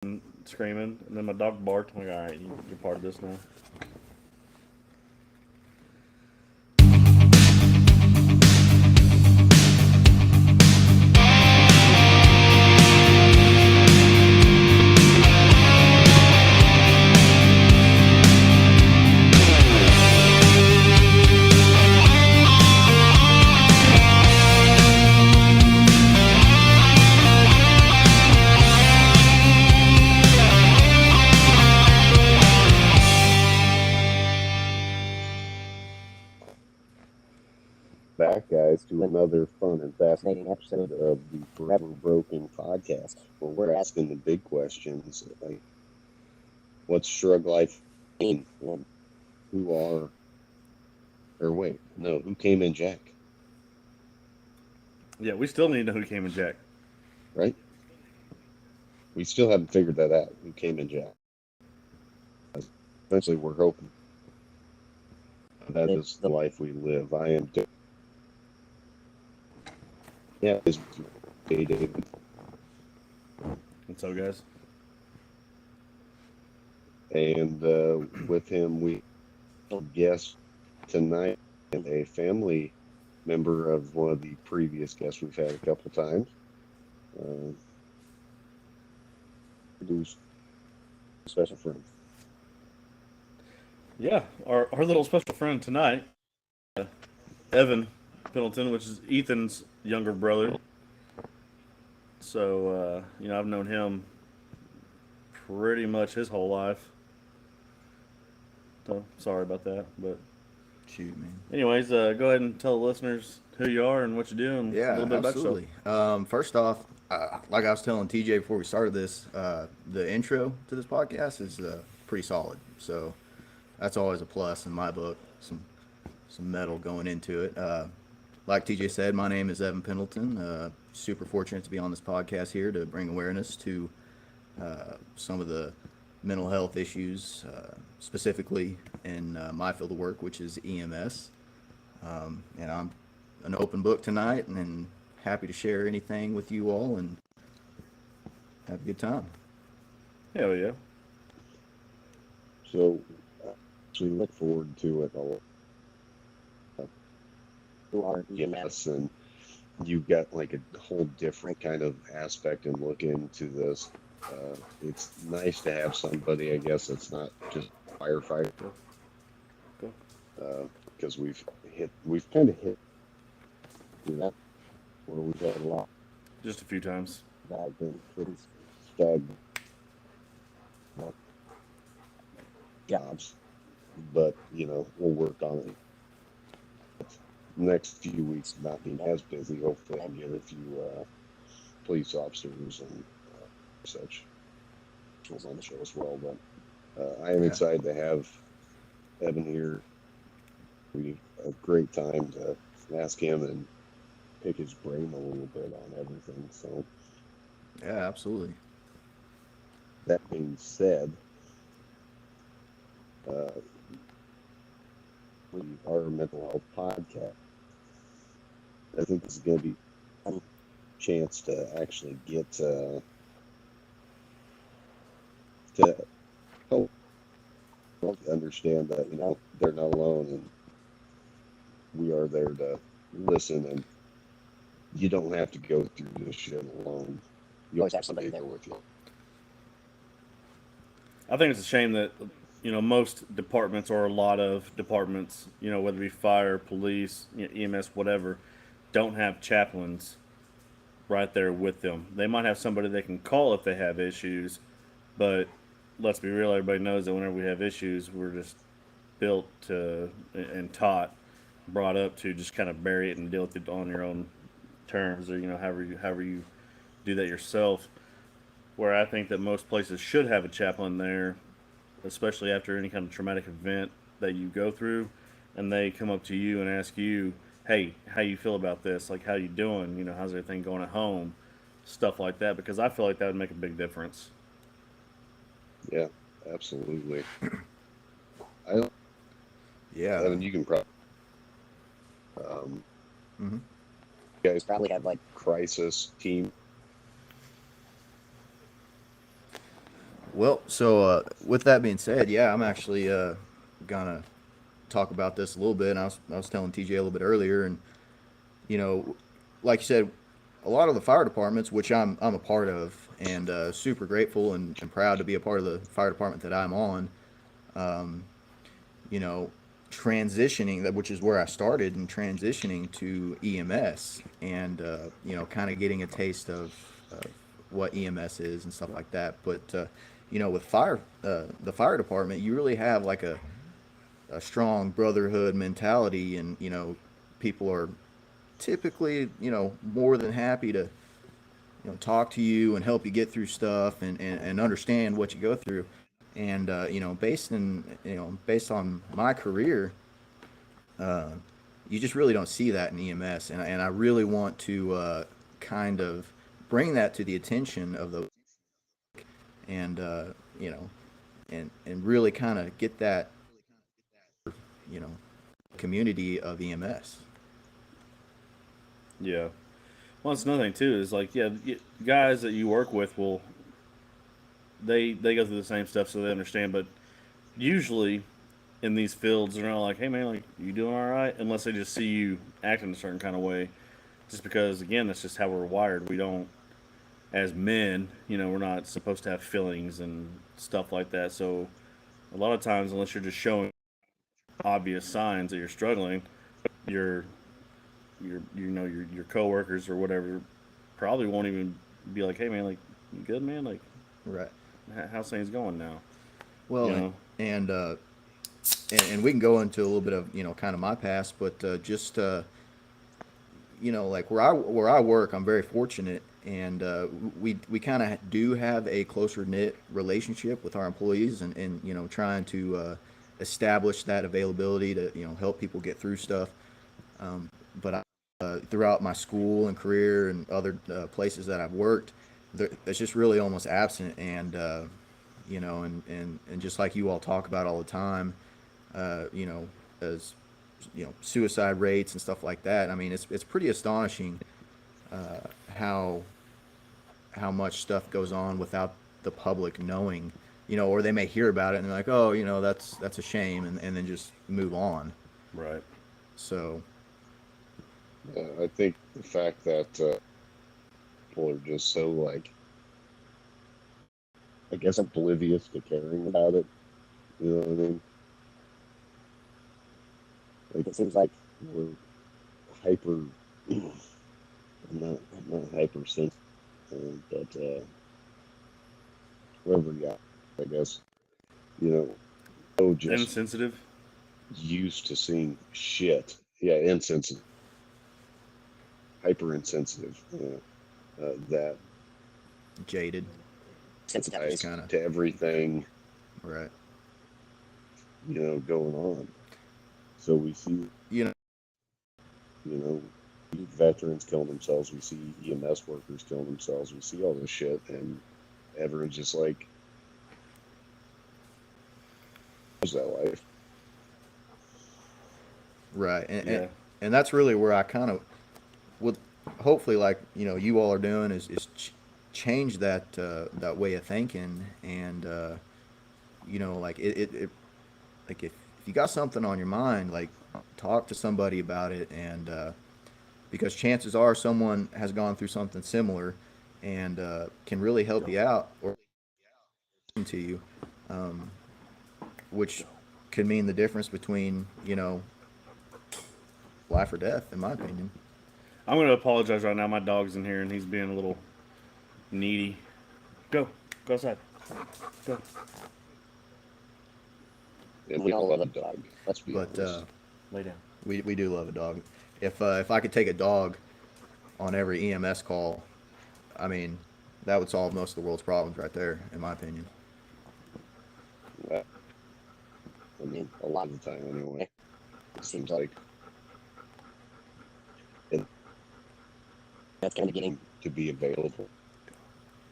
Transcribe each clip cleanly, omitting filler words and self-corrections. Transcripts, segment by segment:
and screaming, and then my dog barked. I'm like, all right, you're part of this now. Back, guys, to another fun and fascinating episode of the Forever Broken podcast, where we're asking the big questions like, what's Shrug Life mean? Who are, or wait, no, who came in Jack, Yeah, we still need to know who came in Jack. right? We still haven't figured that out. Who came in Jack? Eventually, we're hoping that is the life we live. I am, yeah, is David. What's up, guys? And with him, we guest tonight and a family member of one of the previous guests we've had a couple of times. Introduce special friend. Yeah, our little special friend tonight, Evan Pendleton, which is Ethan's younger brother. So, I've known him pretty much his whole life. So, sorry about that. But, Shoot, man. anyways, go ahead and tell the listeners who you are and what you do and a Yeah, little bit absolutely. about yourself. First off, like I was telling TJ before we started this, the intro to this podcast is pretty solid. So that's always a plus in my book. Some metal going into it. Like TJ said, my name is Evan Pendleton. Super fortunate to be on this podcast here to bring awareness to some of the mental health issues, specifically in my field of work, which is EMS. And I'm an open book tonight and happy to share anything with you all and have a good time. Hell yeah. So we look forward to it a lot. Who are EMS, and you've got like a whole different kind of aspect and look into this. It's nice to have somebody, I guess, that's not just firefighter, because we've kind of hit that where we've had a lot Just a few times. that have been pretty stagnant jobs, but we'll work on it. Next few weeks not being as busy. Hopefully, I'll get a few police officers and such on the show as well. But I am excited to have Evan here. We have a great time to ask him and pick his brain a little bit on everything. So, Yeah, absolutely. that being said, we are a mental health podcast. I think this is going to be a chance to actually get to help understand that they're not alone, and we are there to listen, and you don't have to go through this shit alone. You always have somebody there with you. I think it's a shame that most departments or a lot of departments, whether it be fire, police, EMS, whatever, don't have chaplains right there with them. They might have somebody they can call if they have issues, but let's be real, everybody knows that whenever we have issues, we're just built to and taught, brought up to just kind of bury it and deal with it on your own terms, or however you do that yourself. Where I think that most places should have a chaplain there, especially after any kind of traumatic event that you go through, and they come up to you and ask you, hey, how you feel about this? Like, how you doing? How's everything going at home? Stuff like that, because I feel like that would make a big difference. Yeah, absolutely. Yeah. Evan, you can probably you guys probably have like crisis team. Well, so with that being said, yeah, I'm actually gonna talk about this a little bit. And I was telling TJ a little bit earlier, and you know, like you said, a lot of the fire departments, which I'm a part of, and super grateful and proud to be a part of the fire department that I'm on. Um, you know, transitioning that, which is where I started, and transitioning to EMS, and you know, kind of getting a taste of what EMS is and stuff like that. But you know, with the fire department, you really have like a strong brotherhood mentality, and you know, people are typically, you know, more than happy to, you know, talk to you and help you get through stuff, and understand what you go through. And you know, based on my career, uh, you just really don't see that in EMS, and I really want to kind of bring that to the attention of the, and you know, and really kind of get that, you know, community of EMS. Yeah. Well, it's another thing too. Is like, yeah, guys that you work with will they go through the same stuff, so they understand. But usually in these fields, they're not like, "Hey man, like you doing all right?" Unless they just see you acting a certain kind of way. Just because, again, that's just how we're wired. We don't, as men, we're not supposed to have feelings and stuff like that. So a lot of times, unless you're just showing obvious signs that you're struggling, your your coworkers or whatever probably won't even be like, "Hey man, like you good, man? Like Right. how's things going now?" Well, You know? and and we can go into a little bit of, you know, kind of my past, but just you know, like where I work, I'm very fortunate, and we kind of do have a closer knit relationship with our employees, and you know, trying to establish that availability to, you know, help people get through stuff. But throughout my school and career and other places that I've worked, it's just really almost absent. And you know, and just like you all talk about all the time, you know, as you know, suicide rates and stuff like that. I mean, it's pretty astonishing uh, how how much stuff goes on without the public knowing. You know, or they may hear about it and they're like, oh, you know, that's a shame, and then just move on. Right. So I think the fact that people are just so like, I guess, oblivious to caring about it. You know what I mean? Like it seems like we're hyper, not hypersensitive, but whatever. Yeah, I guess so just Insensitive. used to seeing shit. Yeah, insensitive, hyper insensitive. That jaded, just sensitized kind of to everything right. going on. So we see, You know, you know, veterans killing themselves. We see EMS workers killing themselves. We see all this shit, and everyone's just like, "What's that life?" right, Yeah. and that's really where I kind of would hopefully, like, you know, you all are doing, is change that that way of thinking, and you know, like it like if you got something on your mind, like talk to somebody about it, and because chances are someone has gone through something similar, and can really help you out or listen to you, um, which could mean the difference between, you know, life or death, in my opinion. I'm gonna apologize right now. My dog's in here and he's being a little needy. Go. Go outside. Go. And we all love a dog. Let's be But honest. Lay down. we do love a dog. If I could take a dog on every EMS call, I mean, that would solve most of the world's problems right there, in my opinion. Uh, I mean, a lot of the time anyway. It seems like it, that's kind of getting to be available.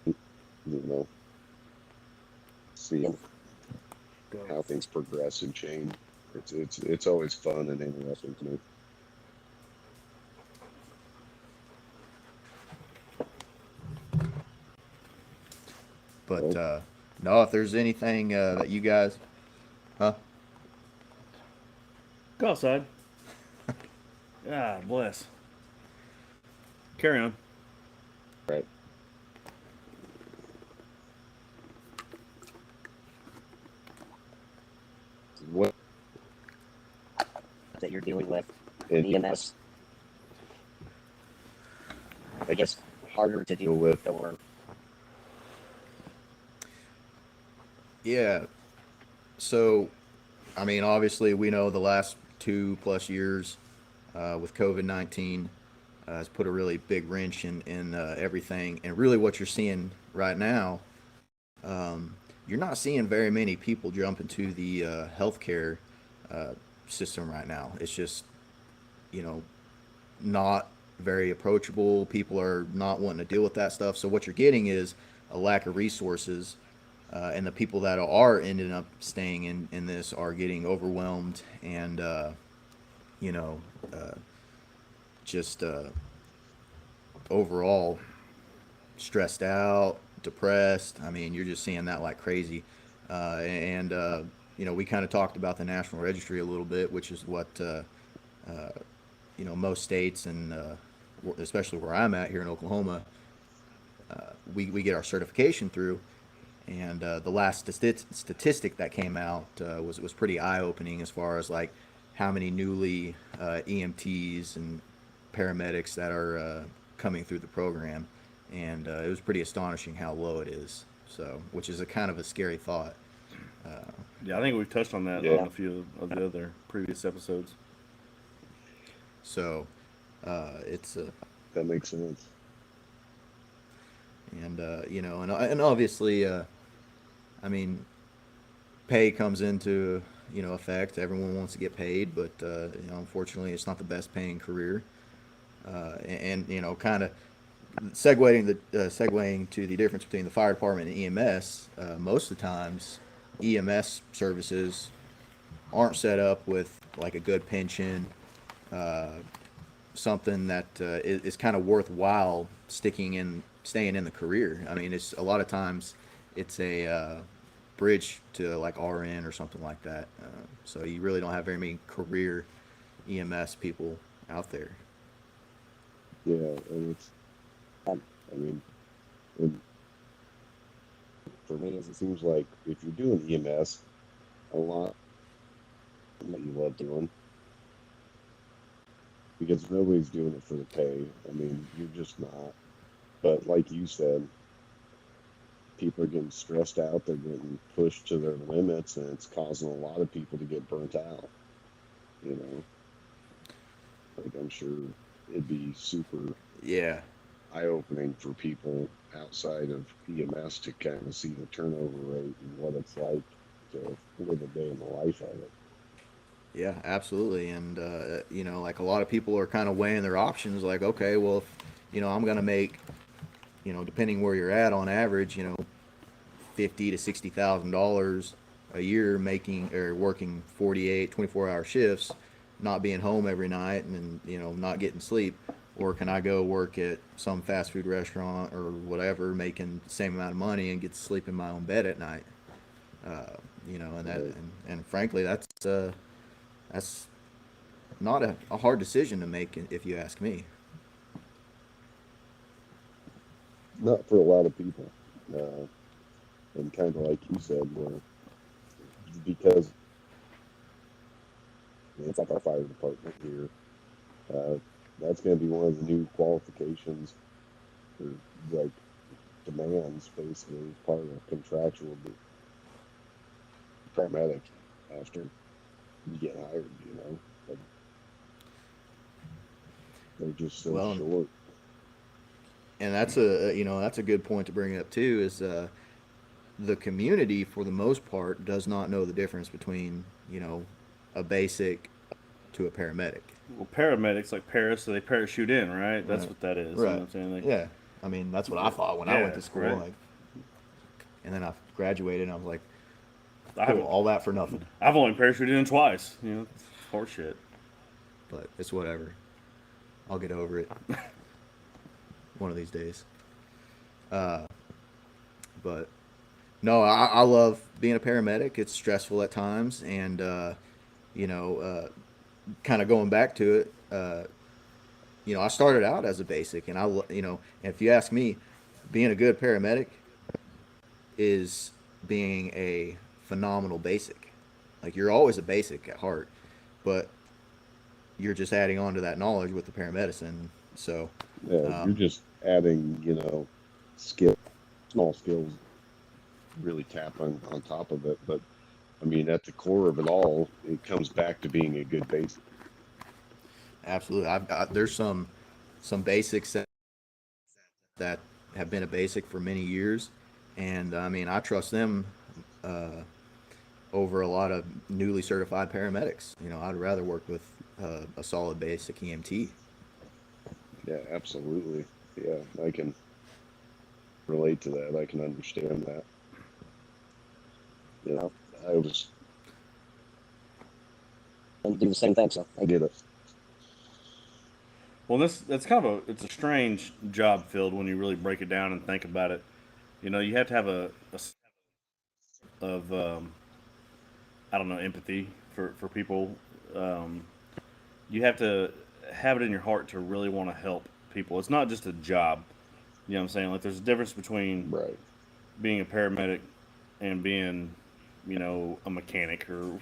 You know, seeing Go. how things progress and change. It's always fun and interesting to me. But So, No, if there's anything that you guys, huh? Go outside. God bless. Carry on. Right. What that you're dealing with in EMS, I guess, harder to deal with, or Yeah. So, I mean, obviously, we know the last 2+ years with COVID-19 has put a really big wrench in everything. And really, what you're seeing right now, you're not seeing very many people jump into the healthcare uh, system right now. It's just, you know, not very approachable. People are not wanting to deal with that stuff. So what you're getting is a lack of resources, and the people that are ending up staying in this are getting overwhelmed and you know uh, just overall stressed out, depressed. I mean, you're just seeing that like crazy. And we kind of talked about the National Registry a little bit, which is what most states and especially where I'm at here in Oklahoma, we get our certification through. And the last statistic that came out was pretty eye opening as far as like how many newly EMTs and paramedics that are coming through the program, and it was pretty astonishing how low it is. So, which is a kind of a scary thought. Yeah, I think we've touched on that Yeah. on a few of the other previous episodes. So, it's that makes sense. and and obviously, I mean, pay comes into effect. Everyone wants to get paid, but unfortunately, it's not the best paying career. And kind of segueing to the difference between the fire department and EMS. Most of the times, EMS services aren't set up with like a good pension, uh, something that is kind of worthwhile staying in the career. I mean, it's a lot of times it's a bridge to like RN or something like that. So you really don't have very many career EMS people out there. Yeah, and it's. I mean, and for me, it seems like if you're doing EMS, a lot that you love doing, because nobody's doing it for the pay. I mean, you're just not. But like you said, people are getting stressed out. They're getting pushed to their limits, and it's causing a lot of people to get burnt out. You know, like I'm sure it'd be super Yeah, eye-opening for people outside of EMS to kind of see the turnover rate and what it's like to live a day in the life of it. yeah, absolutely. And like a lot of people are kind of weighing their options. Like, okay, well, if I'm gonna make, depending where you're at on average, $50,000 to $60,000 a year making or working 48, 24-hour shifts, not being home every night and not getting sleep, or can I go work at some fast food restaurant or whatever, making the same amount of money and get to sleep in my own bed at night? And that Right. and frankly, that's not a hard decision to make if you ask me. Not for a lot of people. Uh, and kind of like you said, where because it's like our fire department here, uh, that's going to be one of the new qualifications or like demands, basically, as part of contractual paramedic after you get hired. But they're just so Well, short. and that's a good point to bring up too. Is the community for the most part does not know the difference between a basic to a paramedic. Well, paramedics like Paris, so they parachute in, right? That's Right. what that is. You know Right. what I'm saying? Like, Yeah. I mean, that's what I thought when I went yeah, to school. right. Like, and then I graduated, and I was like, I cool, haven't, all that for nothing. I've only parachuted in twice. It's horse shit. But it's whatever. I'll get over it one of these days. But No, I love being a paramedic. It's stressful at times, and you know, kind of going back to it, I started out as a basic, and if you ask me, being a good paramedic is being a phenomenal basic. Like you're always a basic at heart, but you're just adding on to that knowledge with the paramedicine. So, Yeah, you're um, just adding, skill, small skills, really tap on top of it. But I mean, at the core of it all, it comes back to being a good basic. absolutely, there's some basics that have been a basic for many years, and I mean, I trust them uh, over a lot of newly certified paramedics. I'd rather work with a solid basic EMT. Yeah, absolutely. Yeah, I can relate to that. I can understand that. you Yeah, know, I was and do the same thing. So I get it. Well, that's kind of it's a strange job field when you really break it down and think about it. You have to have of I don't know, empathy for people. Um, you have to have it in your heart to really want to help people. It's not just a job. You know what I'm saying? Like there's a difference between Right. being a paramedic and being, a mechanic or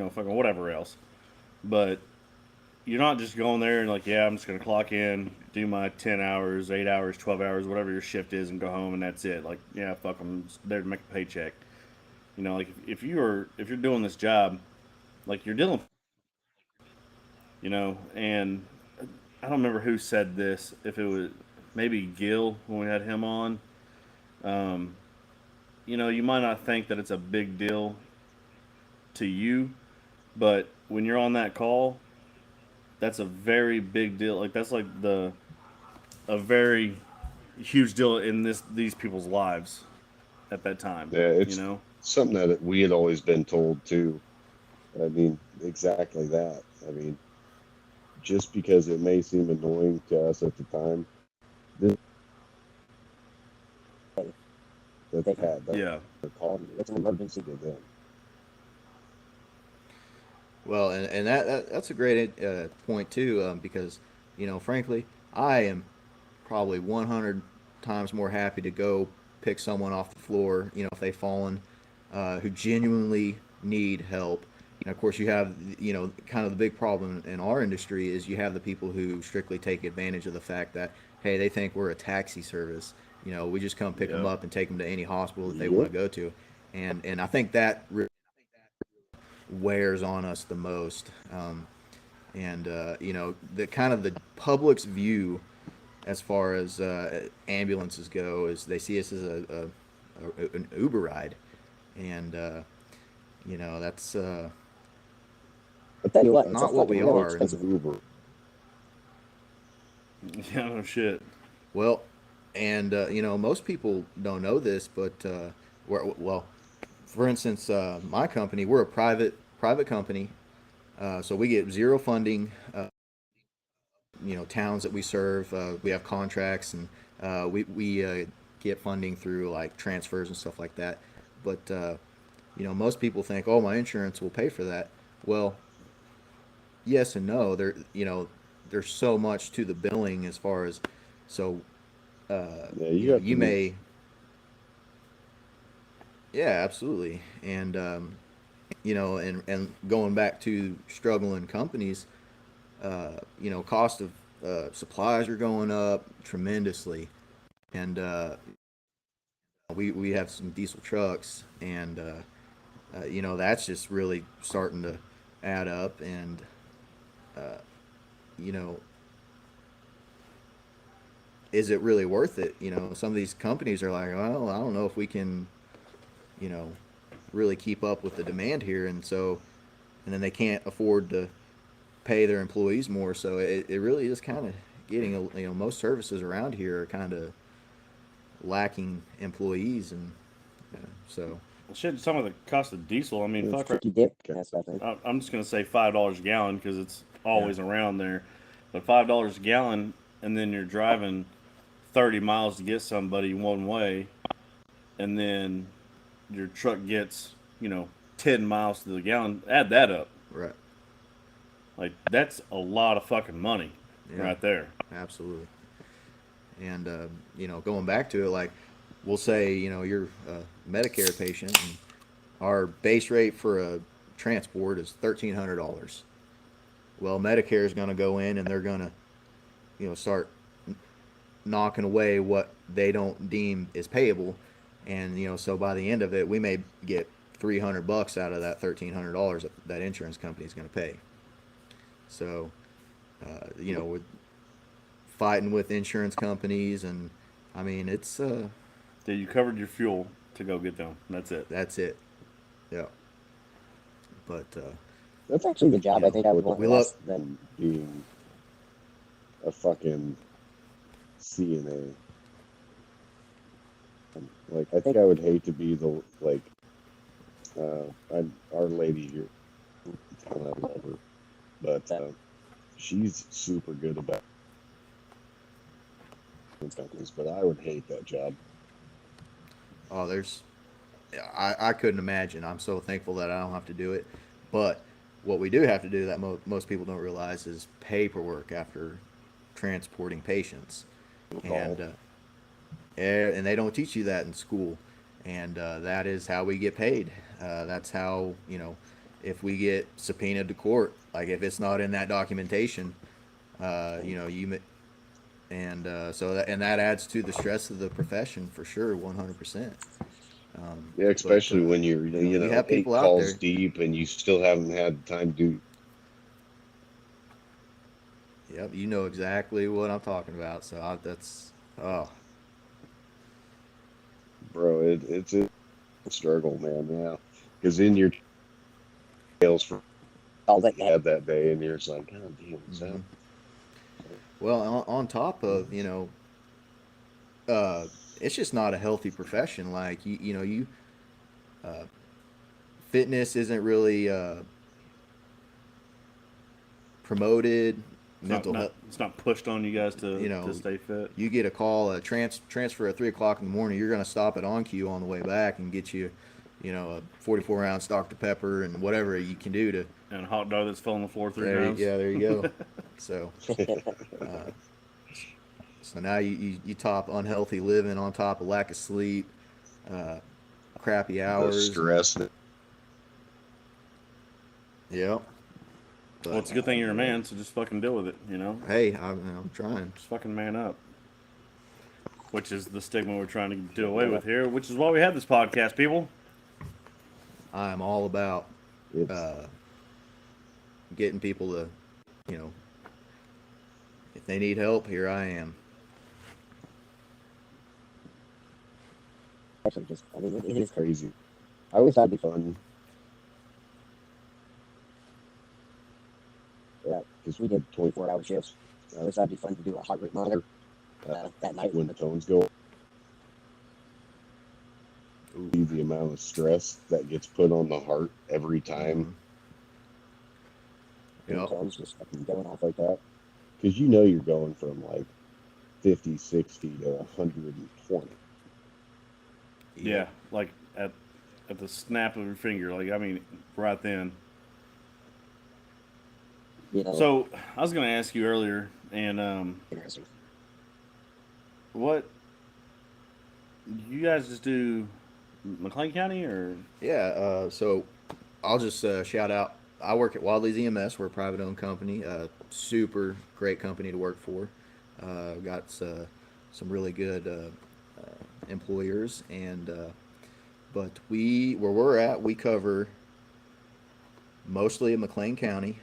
fucking whatever else. But you're not just going there and like, yeah, I'm just gonna clock in, do my 10 hours, 8 hours, 12 hours, whatever your shift is, and go home and that's it. Like, yeah, fuck, I'm just there to make a paycheck. Like if you're doing this job, like you're dealing, and I don't remember who said this. If it was maybe Gil when we had him on, um, you might not think that it's a big deal to you, but when you're on that call, that's a very big deal. Like that's like a very huge deal in these people's lives at that time. Yeah, You it's know. something that we had always been told too. I mean, exactly that. I mean, just because it may seem annoying to us at the time, this that they Pat that Yeah. they're calling you. it's an emergency. To them. Well, and that's a great point too, because frankly, I am probably 100 times more happy to go pick someone off the floor, if they've fallen, who genuinely need help. And of course, you have, kind of the big problem in our industry is you have the people who strictly take advantage of the fact that, hey, they think we're a taxi service. We just come pick them Yep. up and take them to any hospital that they want Yep. to go to. And I think that wears on us the most. And the kind of the public's view as far as ambulances go is they see us as an Uber ride, and that's But tell you what, it's a not what we fucking really are. expensive. Uber. Yeah. No shit. Well, and most people don't know this, but well, for instance, my company, we're a private company, so we get zero funding. Towns that we serve, we have contracts, and we get funding through like transfers and stuff like that. But most people think, oh, my insurance will pay for that. Well, yes and no. There's so much to the billing as far as so Yeah, you have to you meet. may, yeah, absolutely. And and going back to struggling companies, cost of supplies are going up tremendously, and we have some diesel trucks, and that's just really starting to add up, and uh, you know, is it really worth it? Some of these companies are like, well, I don't know if we can, you know, really keep up with the demand here, and then they can't afford to pay their employees more. So it really is kind of getting most services around here are kind of lacking employees, and so Shit. Some of the cost of diesel. I mean, It's fuck. Right. tricky dip kind of stuff. Right? I'm just gonna say $5 a gallon because it's yeah, always around there. But $5 a gallon, and then you're driving 30 miles to get somebody one way, and then your truck gets, 10 miles to the gallon, add that up. Right. Like that's a lot of fucking money Yeah. right there. Absolutely. And going back to it, like we'll say, you're a Medicare patient, and our base rate for a transport is $1,300. Well, Medicare is going to go in and they're going to, start knocking away what they don't deem is payable, and so by the end of it, we may get $300 out of that $1,300 that insurance company is going to pay. So, with fighting with insurance companies, and I mean, it's Yeah, you covered your fuel to go get them. That's it. that's it. Yeah. But That's actually the job I think I would want we less love- than. Being a fucking CNA. Like, I think I would hate to be the, like, our lady here, I love her, but she's super good about companies, but I would hate that job. oh, I couldn't imagine. I'm so thankful that I don't have to do it. But what we do have to do that most people don't realize is paperwork after transporting patients, and they don't teach you that in school, and that is how we get paid. That's how if we get subpoenaed to court, like if it's not in that documentation, that adds to the stress of the profession for sure, 100%. Yeah, especially when you're, you have 8 people out calls there. deep and you still haven't had time to do. Yep, you know exactly what I'm talking about. So that's Bro, it's a struggle, man. Yeah, because in your tails for All that you had that day, and you're just like, God damn, is that? well on top of it's just not a healthy profession. Like fitness isn't really promoted. Mental health. It's not pushed on you guys to to stay fit. You get a call, a transfer at 3 o'clock in the morning. You're going to stop at On Q on the way back and get you, a 44-ounce Dr Pepper and whatever you can do to. And a hot dog that's fell on the floor 3 times. Yeah, there you go. So, so now you top unhealthy living on top of lack of sleep, crappy The hours. stress. Yep. Well, it's a good thing you're a man, so just fucking deal with it, Hey, I'm trying. Just fucking man up. Which is the stigma we're trying to do away with here, which is why we have this podcast, people. I'm all about It's, getting people to, if they need help, here I am. actually just, I mean, it is crazy. I always thought it'd be fun. Yeah, because we did 24-hour shifts. I always thought it'd be fun to do a heart rate monitor that night When the tones go, Ooh. the amount of stress that gets put on the heart every time, the Yep. tones just fucking going off like that. because you're going from like 50, 60 to 120. Yeah, like at the snap of your finger. Like, I mean, right then. So, I was going to ask you earlier, and Interesting. what you guys just do McLean County or Yeah, so I'll just shout out. I work at Wadley's EMS. We're a private-owned company. Super great company to work for. Got some really good employers, and but where we're at, we cover mostly in McLean County.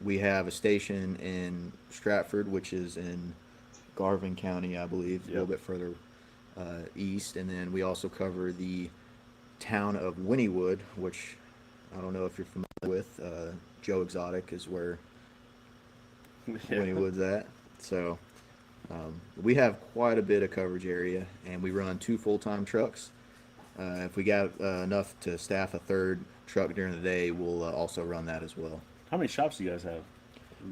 We have a station in Stratford, which is in Garvin County, I believe, a little bit further east, and then we also cover the town of Wynnewood, which I don't know if you're familiar with. Joe Exotic is where Wynnewood's at. So we have quite a bit of coverage area, and we run 2 full-time trucks. If we got enough to staff a 3rd truck during the day, we'll also run that as well. how many shops do you guys have?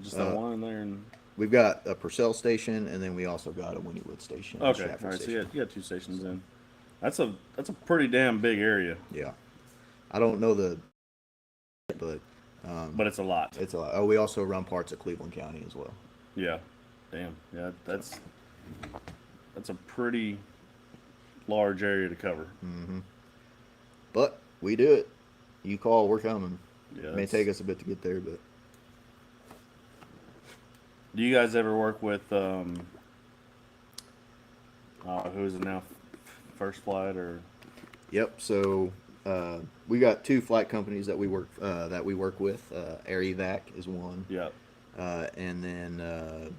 Just that one in there? And We've got a Purcell station, and then we also got a Wynnewood station. okay, all right. So you got 2 stations in. That's a pretty damn big area, Yeah. I don't know but but it's a lot. it's a lot. Oh, we also run parts of Cleveland County as well. Yeah, damn. Yeah, that's a pretty large area to cover. But we do it. You call, we're coming. Yeah, It may take us a bit to get there, but Do you guys ever work with who is it now? First Flight or yep. So we got two flight companies that we work with. Air Evac is one, yeah, and then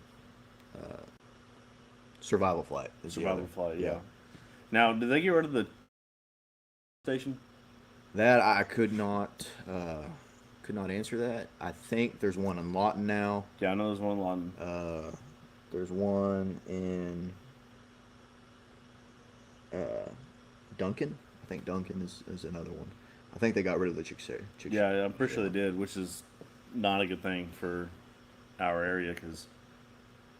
Survival Flight is the Survival other. Flight? Yeah. Now, did they get rid of the station? That I could not answer that. I think there's one in Lawton now. Yeah, I know there's one in London. There's one in Duncan. I think Duncan is another one. I think they got rid of the Chickasha. Yeah, I'm pretty sure they did, which is not a good thing for our area because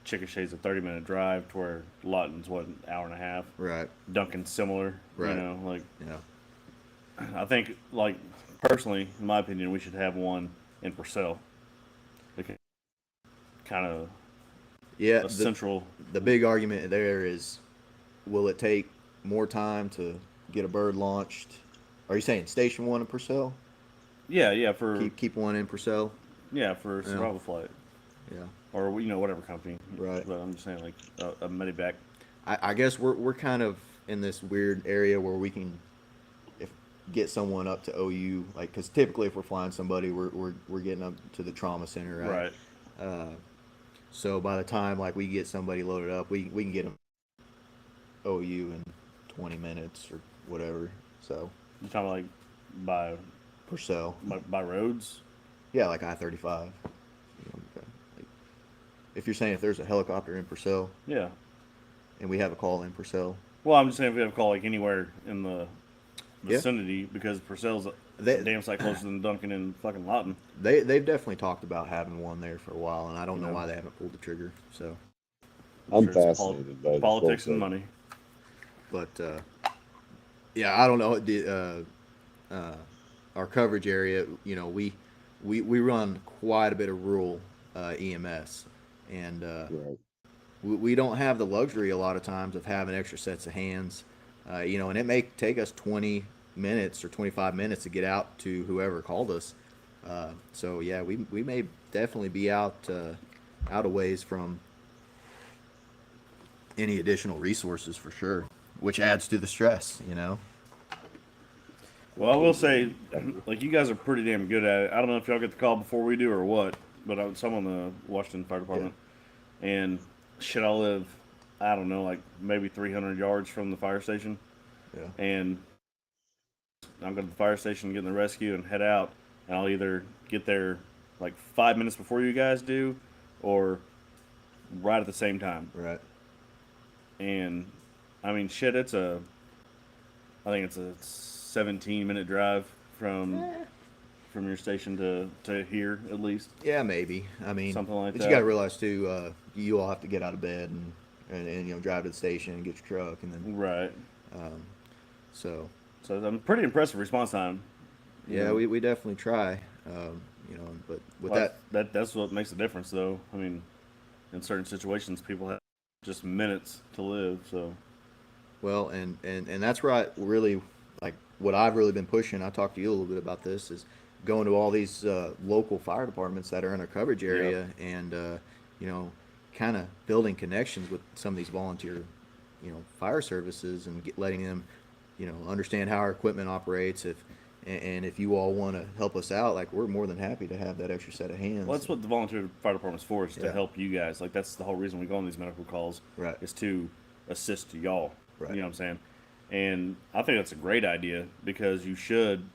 Chickasha's a 30-minute drive to where Lawton's, what, an hour and a half? Right. Duncan's similar. Right. You know, like, Yeah. I think, like, personally, in my opinion, we should have one in Purcell. Kind of Yeah. central. The big argument there is, will it take more time to get a bird launched? Are you saying Station 1 in Purcell? Yeah, for Keep one in Purcell? for Survival Flight. Yeah. Or, whatever company. Right. But I'm just saying, like, a medevac. I guess we're kind of in this weird area where we can get someone up to OU, like, because typically if we're flying somebody, we're getting up to the trauma center, right? So by the time like we get somebody loaded up, we can get them OU in 20 minutes or whatever. So You're talking like by Purcell, by roads? yeah, like I-35. Like, if you're saying if there's a helicopter in Purcell Yeah. and we have a call in Purcell, Well, I'm just saying if we have a call like anywhere in the Yeah. vicinity because Purcell's a They- damn sight closer than Duncan and fucking Lawton. they've definitely talked about having one there for a while, and I don't know Yeah. why they haven't pulled the trigger. So, I'm sure it's fascinated by the politics folks and that- money. but yeah, I don't know. Our coverage area, we run quite a bit of rural EMS, and Right. we don't have the luxury a lot of times of having extra sets of hands, and it may take us 20 minutes or 25 minutes to get out to whoever called us. So yeah, we may definitely be out a ways from any additional resources for sure, which adds to the stress, Well, I will say, like, you guys are pretty damn good at it. I don't know if y'all get the call before we do or what, but I'm on the Washington Fire Department, and shit, I live, I don't know, like maybe 300 yards from the fire station, Yeah. and I'm going to the fire station, get in the rescue, and head out, and I'll either get there like 5 minutes before you guys do, or right at the same time. Right. And I mean, shit, I think it's a 17-minute drive from your station to here at least. Yeah, maybe. I mean, Something like but that. you got to realize too, you all have to get out of bed and drive to the station and get your truck, and then Right. so So I'm pretty impressive response time. yeah, we definitely try, but with That's what makes the difference, though. I mean, in certain situations, people have just minutes to live. So well, and that's where I really like what I've really been pushing. I talked to you a little bit about this is going to all these local fire departments that are in our coverage area, and kind of building connections with some of these volunteer, fire services, and letting them, understand how our equipment operates. And if you all want to help us out, like, we're more than happy to have that extra set of hands. well, that's what the volunteer fire department's for, is to Yeah. help you guys. Like, that's the whole reason we go on these medical calls. Right. Is to assist y'all. Right. You know what I'm saying? And I think that's a great idea because you should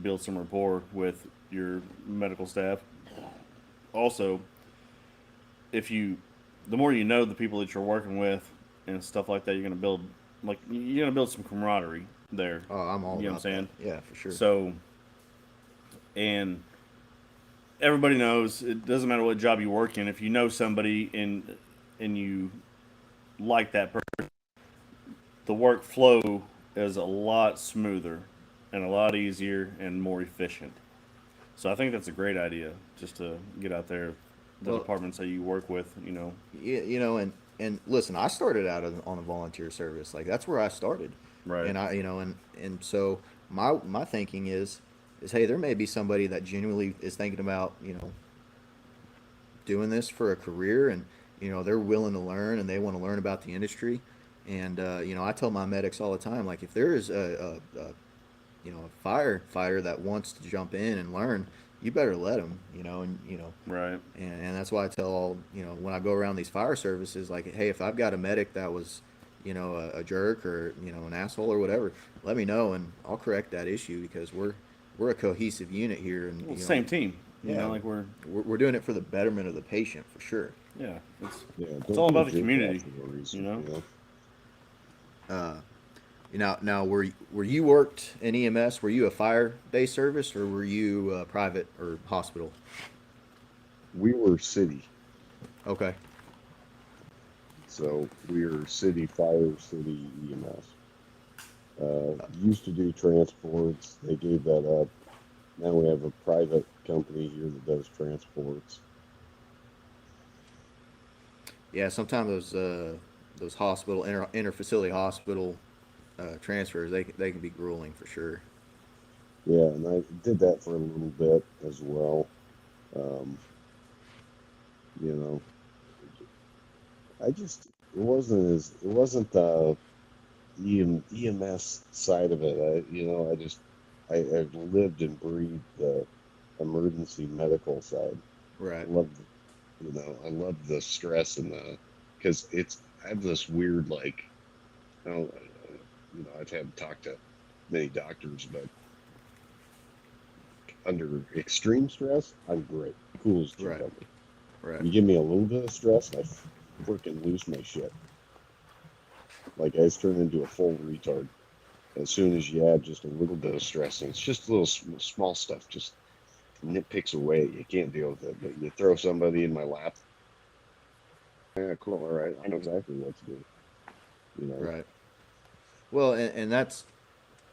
build some rapport with your medical staff. Also, the more you know the people that you're working with and stuff like that, you're gonna build some camaraderie there. Oh, I'm all You know about what I'm saying? that. Yeah, for sure. So, and everybody knows it doesn't matter what job you work in. If you know somebody and you like that person, the workflow is a lot smoother and a lot easier and more efficient. So I think that's a great idea, just to get out there, the Well, departments that you work with, you know, and listen, I started out on a volunteer service. Like that's where I started, Right. and and so my thinking is hey, there may be somebody that genuinely is thinking about doing this for a career, and they're willing to learn and they want to learn about the industry. And I tell my medics all the time, like if there is a firefighter that wants to jump in and learn, you better let them. Right. And that's why I tell all when I go around these fire services, like, hey, if I've got a medic that was a jerk or an asshole or whatever, let me know and I'll correct that issue because we're a cohesive unit here, and Well, same team. yeah, Like we're doing it for the betterment of the patient for sure. yeah, Yeah, it's don't all be a about the jerk community. off for no reason. You know. Now, were you worked in EMS? Were you a fire based service or were you private or hospital? We were city, Okay. so we were city fire, city EMS. Used to do transports. They gave that up. Now we have a private company here that does transports. Yeah, sometimes those hospital inter facility hospital transfers they can be grueling for sure. Yeah, and I did that for a little bit as well. Um, you know, I just it wasn't the EMS side of it. I've lived and breathed the emergency medical side. Right. I love I love the stress and because I have this weird like I don't I've had talked to many doctors, but under extreme stress, I'm great, cool as a Right. cucumber. Right. You give me a little bit of stress, and I freaking lose my shit. Like I just turn into a full retard as soon as you add just a little bit of stress, and it's just little small stuff, just nitpicks away. You can't deal with it, but you throw somebody in my lap. Yeah, cool. All right, I know exactly what to do. You know, Right. Well, and that's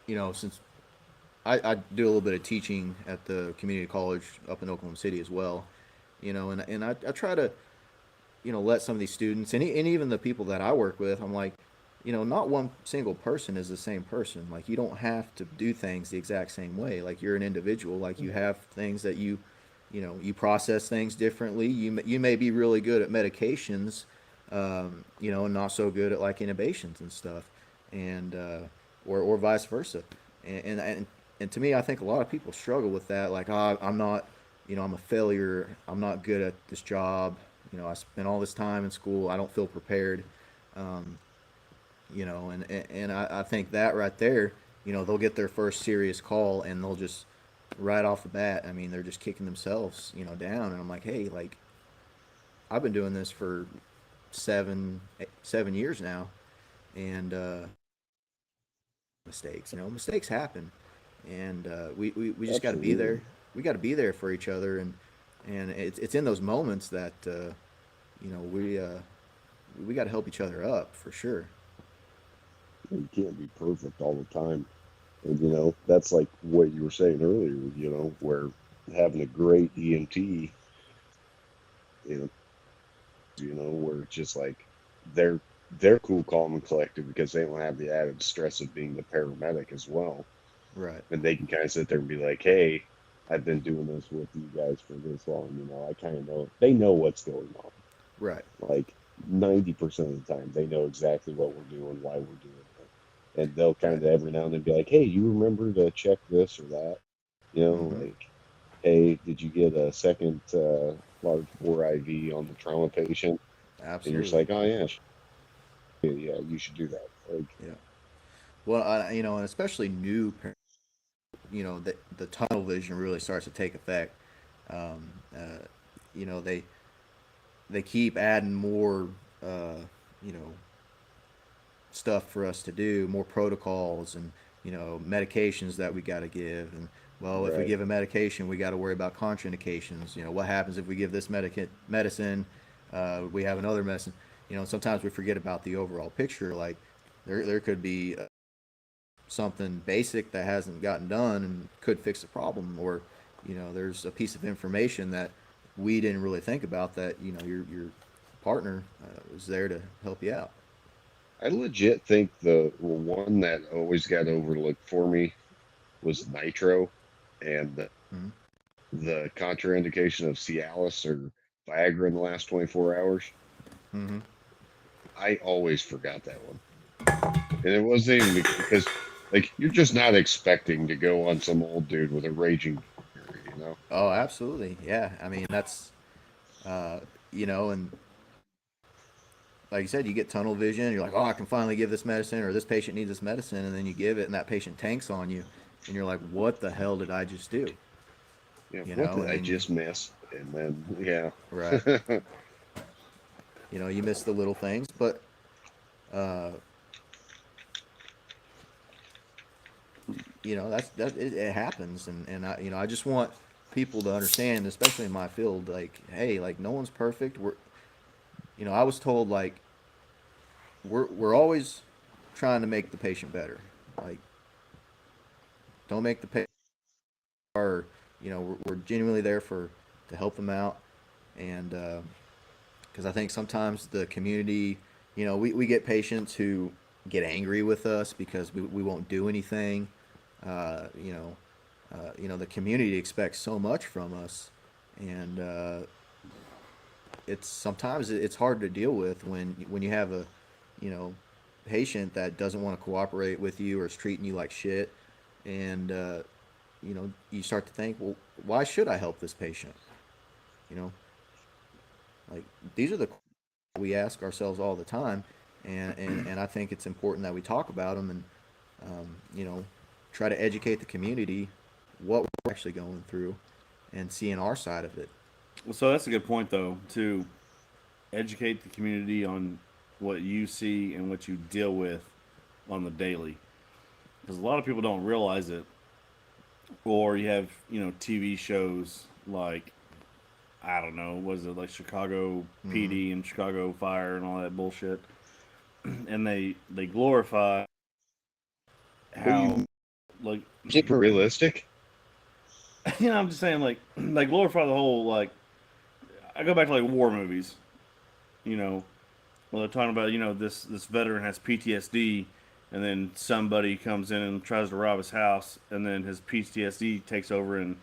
since I do a little bit of teaching at the community college up in Oklahoma City as well, and I try to let some of these students and even the people that I work with, I'm like, not one single person is the same person. Like you don't have to do things the exact same way. Like you're an individual. Like you have things that you process things differently. You may be really good at medications, and not so good at like intubations and stuff, and or vice versa. And to me, I think a lot of people struggle with that. Like, oh, I'm not, I'm a failure. I'm not good at this job. I spent all this time in school. I don't feel prepared. Um, and I think that right there, they'll get their first serious call and they'll just right off the bat. I mean, they're just kicking themselves, down. And I'm like, hey, like I've been doing this for 7 years now, and mistakes happen, and we just got to be absolutely. there. We got to be there for each other, and it's in those moments that you know we got to help each other up for sure. You can't be perfect all the time. And that's like what you were saying earlier, where having a great EMT, you know, where it's just like they're they're cool, calm, and collected because they don't have the added stress of being the paramedic as well. Right, And they can kind of sit there and be like, hey, I've been doing this with you guys for this long, I kind of know they know what's going on. right. Like 90% of the time, they know exactly what we're doing, why we're doing it. And they'll kind Right. of every now and then be like, hey, you remember to check this or that? Mm-hmm. Like, hey, did you get a second large bore IV on the trauma patient? And you're just Absolutely. like, oh, yeah, yeah, you should do that. Like, Yeah. Well, and especially new, the tunnel vision really starts to take effect. Um, uh, they keep adding more, uh, you know, stuff for us to do, more protocols and medications that we got to give. And well, if we right. give a medication, we got to worry about contraindications. What happens if we give this medicine? We have another medicine. Sometimes we forget about the overall picture. Like there could be something basic that hasn't gotten done and could fix the problem, or there's a piece of information that we didn't really think about that your partner was there to help you out. I legit think the one that always got overlooked for me was nitro, and Mhm. the contraindication of Cialis or Viagra in the last 24 hours. Mm-hmm. I always forgot that one. And it wasn't even because, like, you're just not expecting to go on some old dude with a raging, you know? Oh, absolutely. Yeah. I mean, that's, and like you said, you get tunnel vision. You're like, oh, I can finally give this medicine, or this patient needs this medicine. And then you give it, and that patient tanks on you. And you're like, what the hell did I just do? Yeah, what did And I then just miss? And then, yeah. right. You miss the little things. But, uh, it happens. And I just want people to understand, especially in my field, like, hey, like, no one's perfect. I was told, like, we're always trying to make the patient better. Like, don't make the patient, or we're genuinely there to help them out, and because I think sometimes the community, we get patients who get angry with us because we won't do anything. Uh, you know, the community expects so much from us, and it's hard to deal with when you have a you know patient that doesn't want to cooperate with you or is treating you like shit, and you start to think, well, why should I help this patient? You know, like, these are the questions we ask ourselves all the time, and I think it's important that we talk about them, and try to educate the community what we're actually going through and seeing our side of it. Well, so that's a good point, though, to educate the community on what you see and what you deal with on the daily. Because a lot of people don't realize it. Or you have, TV shows like, I don't know, was it like Chicago Mm-hmm. PD and Chicago Fire and all that bullshit? And they glorify What do how, you like, super realistic? I'm just saying, like, they glorify the whole, like, I go back to, like, war movies, you know, well, they're talking about, this veteran has PTSD, and then somebody comes in and tries to rob his house, and then his PTSD takes over, and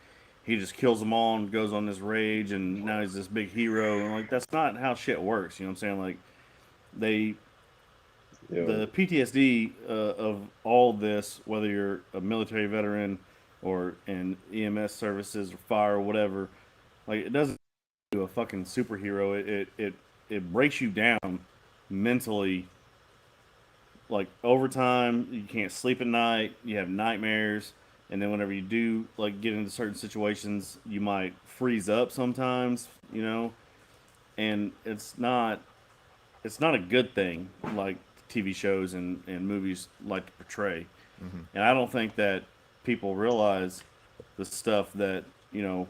he just kills them all and goes on this rage, and now he's this big hero. And, like, that's not how shit works. You know what I'm saying? Like, they You know, the PTSD of all this, whether you're a military veteran or in EMS services or fire or whatever, like, it doesn't make you a fucking superhero. It breaks you down mentally. Like, over time, you can't sleep at night. You have nightmares, and then whenever you do, like, get into certain situations, you might freeze up sometimes. And it's not a good thing, like TV shows and movies like to portray. Mm-hmm. And I don't think that people realize the stuff that the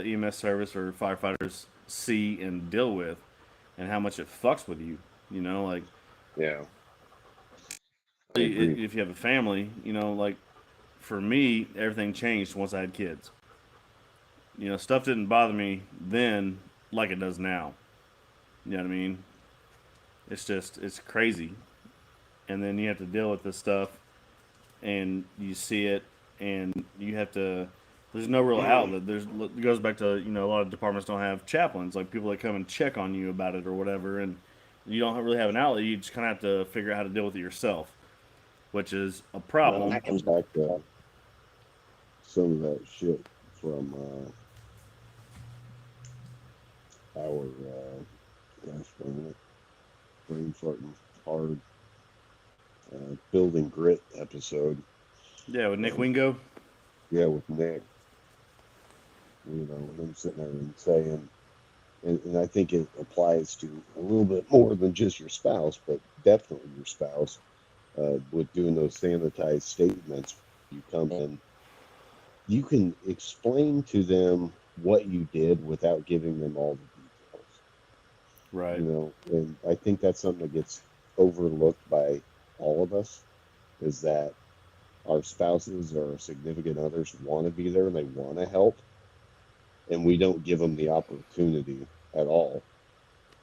EMS service or firefighters see and deal with, and how much it fucks with you. Like, yeah, I agree. if you have a family, like, for me, everything changed once I had kids. Stuff didn't bother me then like it does now. You know what I mean? It's crazy. And then you have to deal with this stuff, and you see it, and you have to. There's no real outlet. It goes back to, a lot of departments don't have chaplains, like people that come and check on you about it or whatever, and you don't really have an outlet. You just kind of have to figure out how to deal with it yourself, which is a Well, and problem. that comes back to some of that shit from our, gosh, wait a minute, brain farting hard, building grit episode. Yeah, with Nick And Wingo. yeah, with Nick, him sitting there and saying, and I think it applies to a little bit more than just your spouse, but definitely your spouse, with doing those sanitized statements. You come in, you can explain to them what you did without giving them all the details, Right. and I think that's something that gets overlooked by all of us. is that our spouses or our significant others want to be there and they want to help, and we don't give them the opportunity at all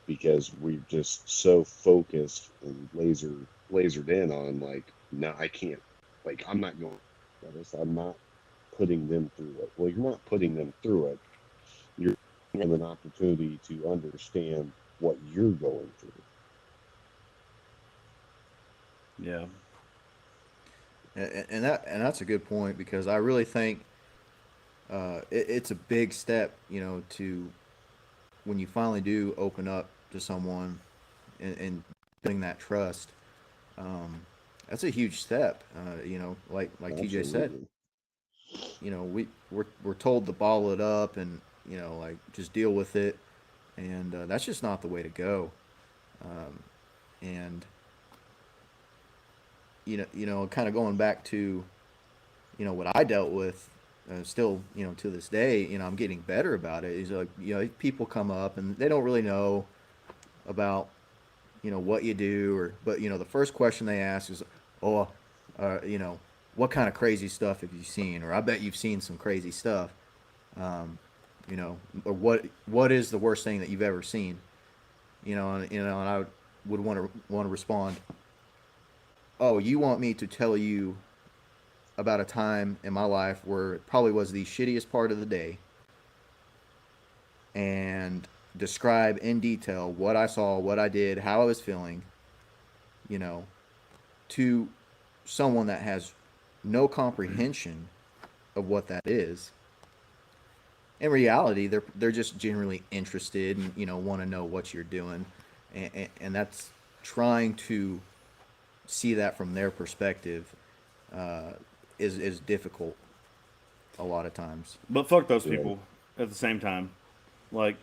because we're just so focused and lasered in on like, no, I can't, like, I'm not going through this. I'm not putting them through it. Well, you're not putting them through it. You're giving them an opportunity to understand what you're going through. Yeah. And that's a good point, because I really think it's a big step, to when you finally do open up to someone and building that trust. That's a huge step. Like TJ said, Absolutely. we're told to bottle it up and like just deal with it, and that's just not the way to go. And kind of going back to what I dealt with, still to this day, I'm getting better about it. Is like people come up and they don't really know about what you do, or but the first question they ask is, oh, what kind of crazy stuff have you seen, or I bet you've seen some crazy stuff, or what is the worst thing that you've ever seen, and I would want to respond, oh, you want me to tell you about a time in my life where it probably was the shittiest part of the day, and describe in detail what I saw, what I did, how I was feeling, you know, to someone that has no comprehension of what that is. In reality, they're just generally interested and want to know what you're doing, and that's trying to see that from their perspective is difficult a lot of times. But fuck those Yeah. people at the same time. Like,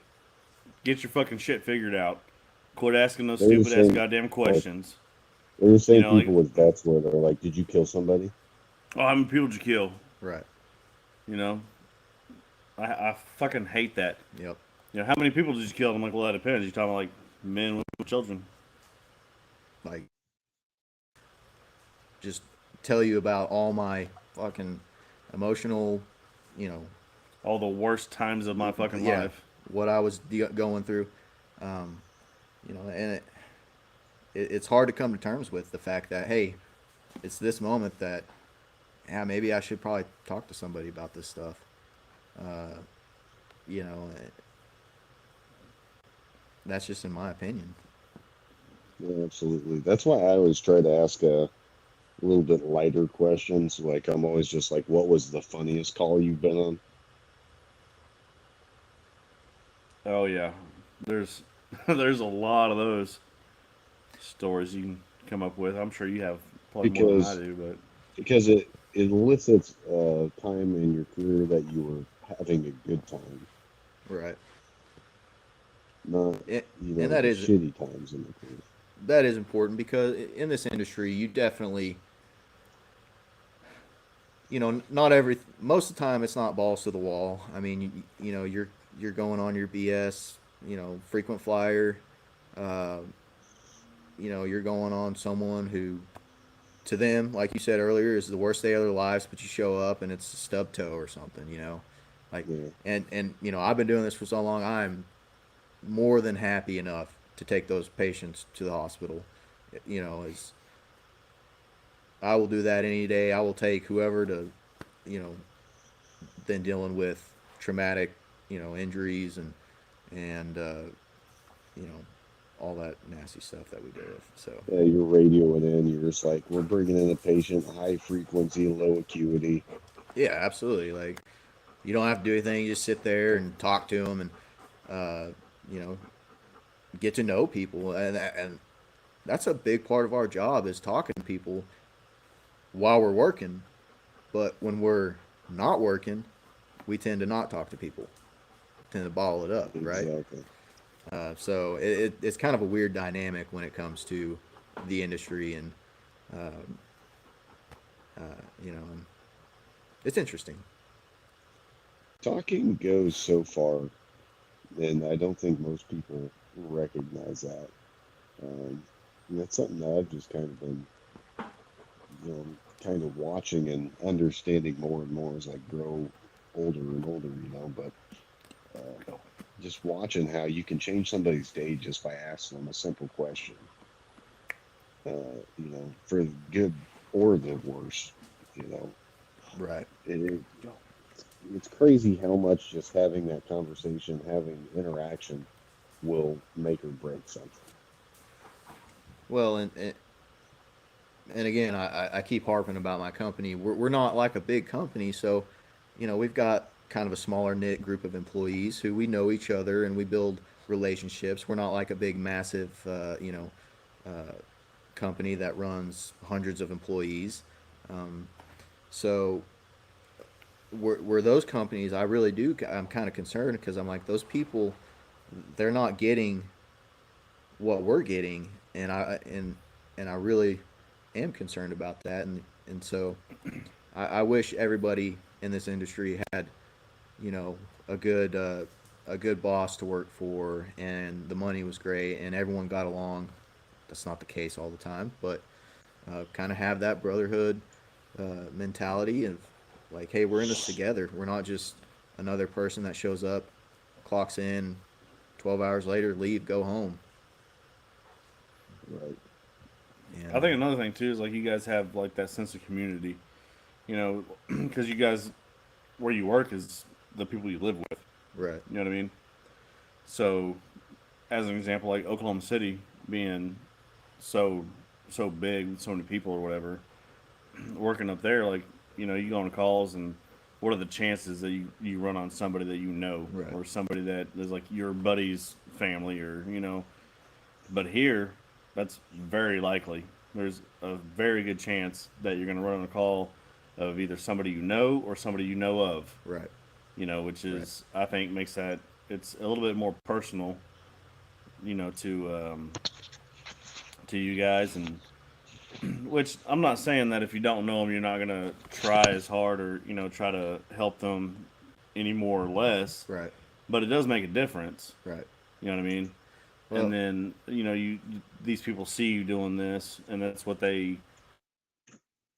get your fucking shit figured out. Quit asking those They're the stupid ass same, goddamn questions. they're the You same know, like, people with vets where they're like, did you kill somebody? oh, how many people did you kill? Right. You know, I fucking hate that. Yep. You know, how many people did you kill? I'm like, well, that depends. You're talking about, like, men with children. Like, just tell you about all my fucking emotional, you know, All the worst times of my fucking yeah, life. what I was going through, um, and it's hard to come to terms with the fact that, hey, it's this moment that, yeah, maybe I should probably talk to somebody about this stuff. Uh, you know, that's just in my opinion. Yeah, absolutely. That's why I always try to ask a little bit lighter questions. Like, I'm always just like, what was the funniest call you've been on? Oh, yeah. There's there's a lot of those stories you can come up with. I'm sure you have probably more than I Because do, but it elicits a time in your career that you were having a good time, Right. not, It, you and know, the shitty times in the career. that is important, because in this industry, you definitely, not most of the time it's not balls to the wall. I mean, you're going on your BS, frequent flyer, uh, you're going on someone who, to them, like you said earlier, is the worst day of their lives, but you show up and it's a stub toe or something, like, Yeah, and I've been doing this for so long, I'm more than happy enough to take those patients to the hospital. Is I will do that any day. I will take whoever to, you know, than dealing with traumatic, injuries and all that nasty stuff that we deal with. So yeah, you're radioing in. You're just like, we're bringing in a patient, high frequency, low acuity. yeah, absolutely. Like, you don't have to do anything. You just sit there and talk to them, and uh, you know get to know people, and that's a big part of our job, is talking to people while we're working. But when we're not working, we tend to not talk to people, tend to bottle it up, right? Exactly. So it's kind of a weird dynamic when it comes to the industry, and um, you know, it's interesting. Talking goes so far, and I don't think most people recognize that. And that's something that I've just kind of been kind of watching and understanding more and more as I grow older and older, but just watching how you can change somebody's day just by asking them a simple question, for the good or the worse, you know. Right. It, it's crazy how much just having that conversation, having interaction will make or break something. Well, and again, I keep harping about my company. We're not like a big company, so we've got kind of a smaller knit group of employees who we know each other and we build relationships. We're not like a big, massive, company that runs hundreds of employees. So where those companies, I really do. I'm kind of concerned because I'm like those people, they're not getting what we're getting, and I really am concerned about that, and so I wish everybody in this industry had, you know, a good a good boss to work for, and the money was great, and everyone got along. That's not the case all the time, but kind of have that brotherhood mentality of like, hey, we're in this together. We're not just another person that shows up, clocks in, 12 hours later, leave, go home. Right. And I think another thing too is like you guys have like that sense of community, because you guys where you work is the people you live with. right, You know what I mean? So, as an example, like Oklahoma City being so so big, with so many people or whatever, working up there, like you go on calls and what are the chances that you run on somebody that you know right, or somebody that is like your buddy's family or. But here, that's very likely. There's a very good chance that you're going to run on a call of either somebody you know or somebody you know of. right, Which right, is I think makes that it's a little bit more personal. To you guys and which I'm not saying that if you don't know them, you're not going to try as hard or try to help them any more or less. right, But it does make a difference. right. You know what I mean? And Well, then you these people see you doing this, and that's what they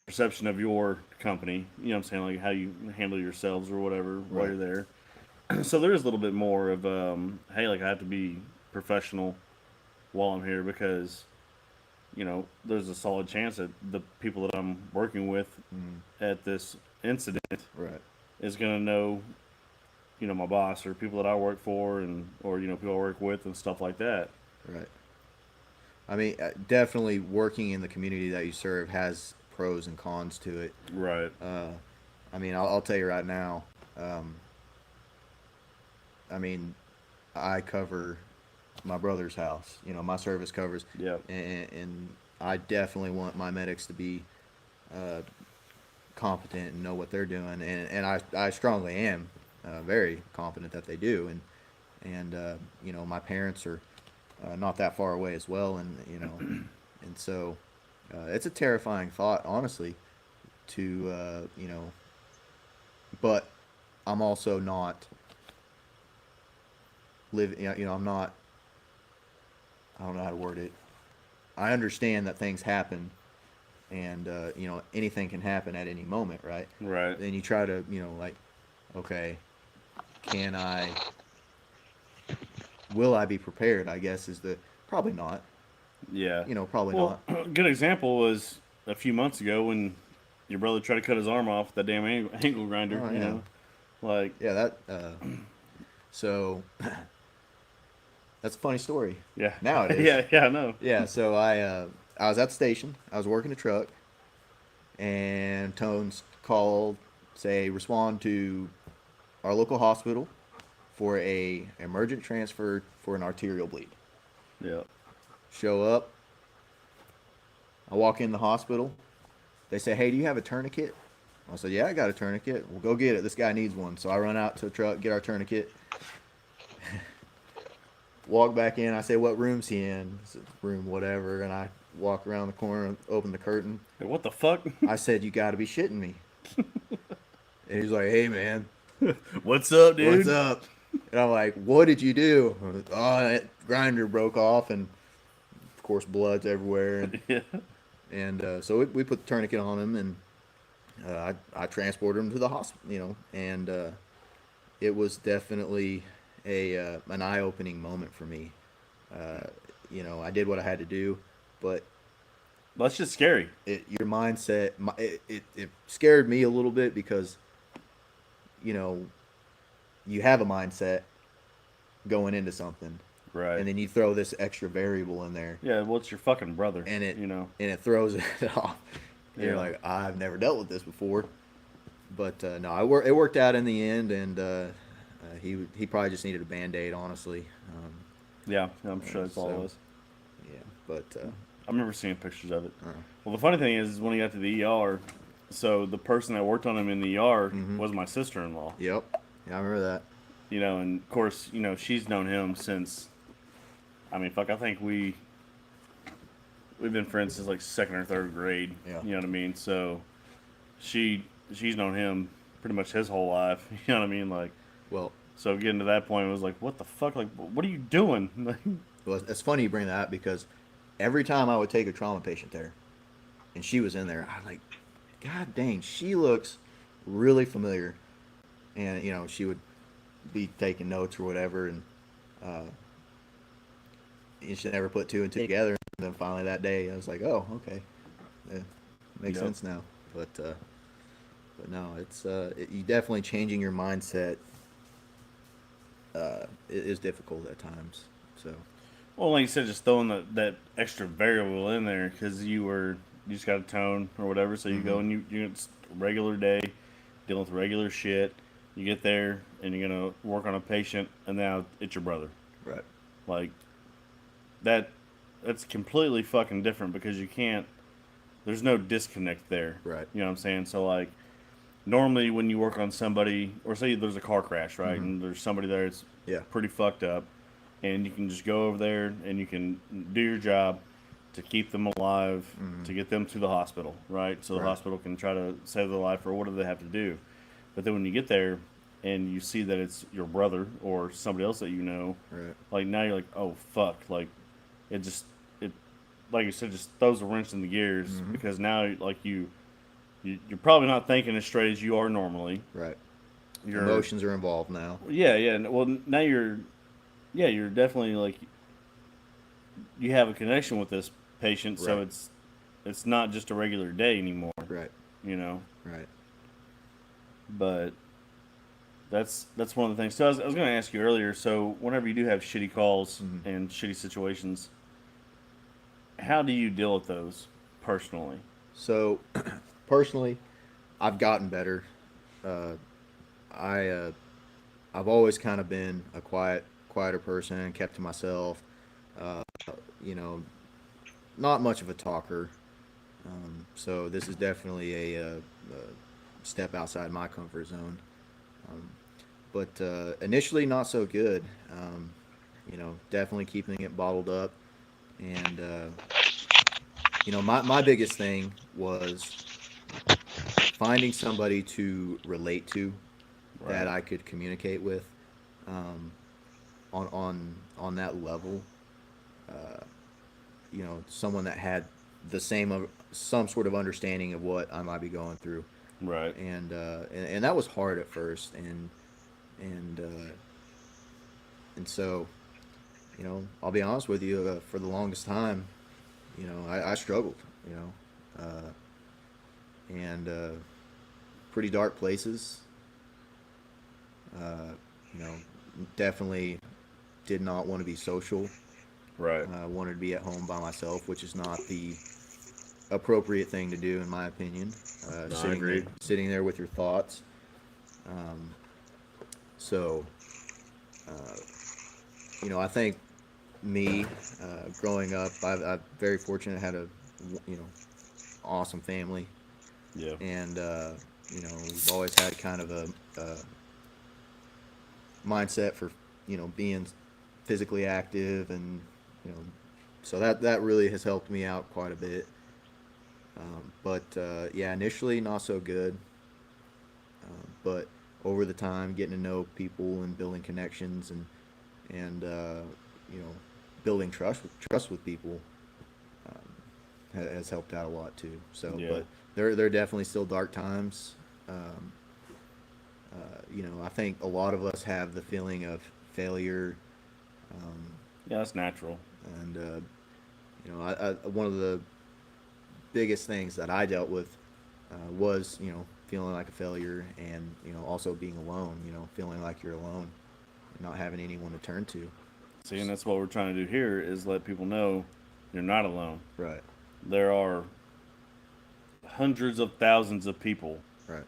perception of your company. You know what I'm saying? Like how you handle yourselves or whatever while right, you're there. So there is a little bit more of hey, like I have to be professional while I'm here because there's a solid chance that the people that I'm working with mm, at this incident right, is going to know my boss or people that I work for and or people I work with and stuff like that. right. I mean, definitely working in the community that you serve has pros and cons to it. Right. Uh, I mean, I'll tell you right now. Um, I mean, I cover my brother's house. My service covers, Yep. and I definitely want my medics to be uh, competent and know what they're doing, and I strongly am very confident that they do, and my parents are not that far away as well, and and so it's a terrifying thought, honestly, to but I'm also not living. I'm not. I don't know how to word it. I understand that things happen, and anything can happen at any moment, right? Right. Then you try to like, okay, can I? Will I be prepared? I guess is the probably not. Yeah. Probably Well, not. a good example was a few months ago when your brother tried to cut his arm off with that damn ankle grinder. Oh yeah, Like yeah. That so that's a funny story. yeah. Now it is. Yeah. Yeah. I know. Yeah. So I was at the station. I was working a truck, and Tones called, say, respond to our local hospital for a emergent transfer for an arterial bleed. Yeah. Show up. I walk in the hospital. They say, hey, do you have a tourniquet? I said, yeah, I got a tourniquet. Well, go get it. This guy needs one. So I run out to the truck, get our tourniquet. Walk back in. I say, what room's he in? He said, room whatever. And I walk around the corner and open the curtain. Hey, what the fuck? I said, you got to be shitting me. And he's like, hey, man, What's up, dude? what's up? And I'm like, what did you do? Oh, that grinder broke off, and of course, blood's everywhere. And, Yeah. And so we put the tourniquet on him, and I transported him to the hospital, and it was definitely an eye-opening moment for me. I did what I had to do, but That's just scary. your mindset, it scared me a little bit because, you know, you have a mindset going into something, Right. and then you throw this extra variable in there, Yeah, well, it's your fucking brother. and it you know. and it throws it off. And you're Yeah. like, I've never dealt with this before, but no, it worked out in the end, and he probably just needed a Band-Aid, honestly. Yeah, I'm sure that's all it so- was. Yeah, but I remember seeing pictures of it. uh, Well, the funny thing is when he got to the ER, so the person that worked on him in the ER was my sister-in-law. yep, yeah, I remember that. And of course, she's known him since. I mean, fuck, I think we've been friends since like second or third grade. Yeah. You know what I mean? So she's known him pretty much his whole life. You know what I mean? Like, Well, so getting to that point, it was like, what the fuck? Like, what are you doing? it's funny you bring that up because every time I would take a trauma patient there, and she was in there, I was like, God dang, she looks really familiar. And she would be taking notes or whatever, and you should never put two and two together. And then finally that day, I was like, oh, okay, yeah, makes Yep. sense now. But no, it's you definitely changing your mindset is difficult at times. So Well, like you said, just throwing that extra variable in there because you just got a tone or whatever. So you go and it's a regular day, dealing with regular shit. You get there and you're gonna work on a patient, and now it's your brother. right, Like that's completely fucking different because you can't. There's no disconnect there. Right. You know what I'm saying? So like, normally when you work on somebody, or say there's a car crash, right, and there's somebody there that's Yeah. pretty fucked up, and you can just go over there and you can do your job to keep them alive, to get them to the hospital, right? So the Right. hospital can try to save their life or whatever they have to do. But then when you get there and you see that it's your brother or somebody else that you know, right, like now you're like, oh fuck, like it like you said, just throws a wrench in the gears because now like you're probably not thinking as straight as you are normally. right. Your Emotions are involved now. Yeah. Well, now you're definitely like you have a connection with this patient, so Right. it's not just a regular day anymore, Right, right. But that's one of the things. So I was going to ask you earlier. So whenever you do have shitty calls and shitty situations, how do you deal with those personally? So, personally, I've gotten better. Uh, I've always kind of been a quieter person and kept to myself. Uh, you know, not much of a talker. So this is definitely a step outside my comfort zone. But initially, not so good. Definitely keeping it bottled up. And, my biggest thing was finding somebody to relate to that I could communicate with on that level. Someone that had some sort of understanding of what I might be going through. Right. And that was hard at first, and so, I'll be honest with you, for the longest time, I struggled, and pretty dark places. Definitely did not want to be social. Right. I wanted to be at home by myself, which is not the appropriate thing to do, in my opinion. No, I agree. Sitting there with your thoughts. So, I think me, growing up, I'm very fortunate. Had a, awesome family, Yeah. and we've always had kind of a mindset for being physically active, and so that really has helped me out quite a bit. But initially not so good. But over the time, getting to know people and building connections and building trust with people has helped out a lot too. So, Yeah. but there are definitely still dark times. Um, you know, I think a lot of us have the feeling of failure, Yeah, that's natural. and you know, one of the biggest things that I dealt with was, you know, feeling like a failure, and you know, also being alone. You know, feeling like you're alone, and not having anyone to turn to. See, and that's what we're trying to do here is let people know you're not alone. Right. There are hundreds of thousands of people Right.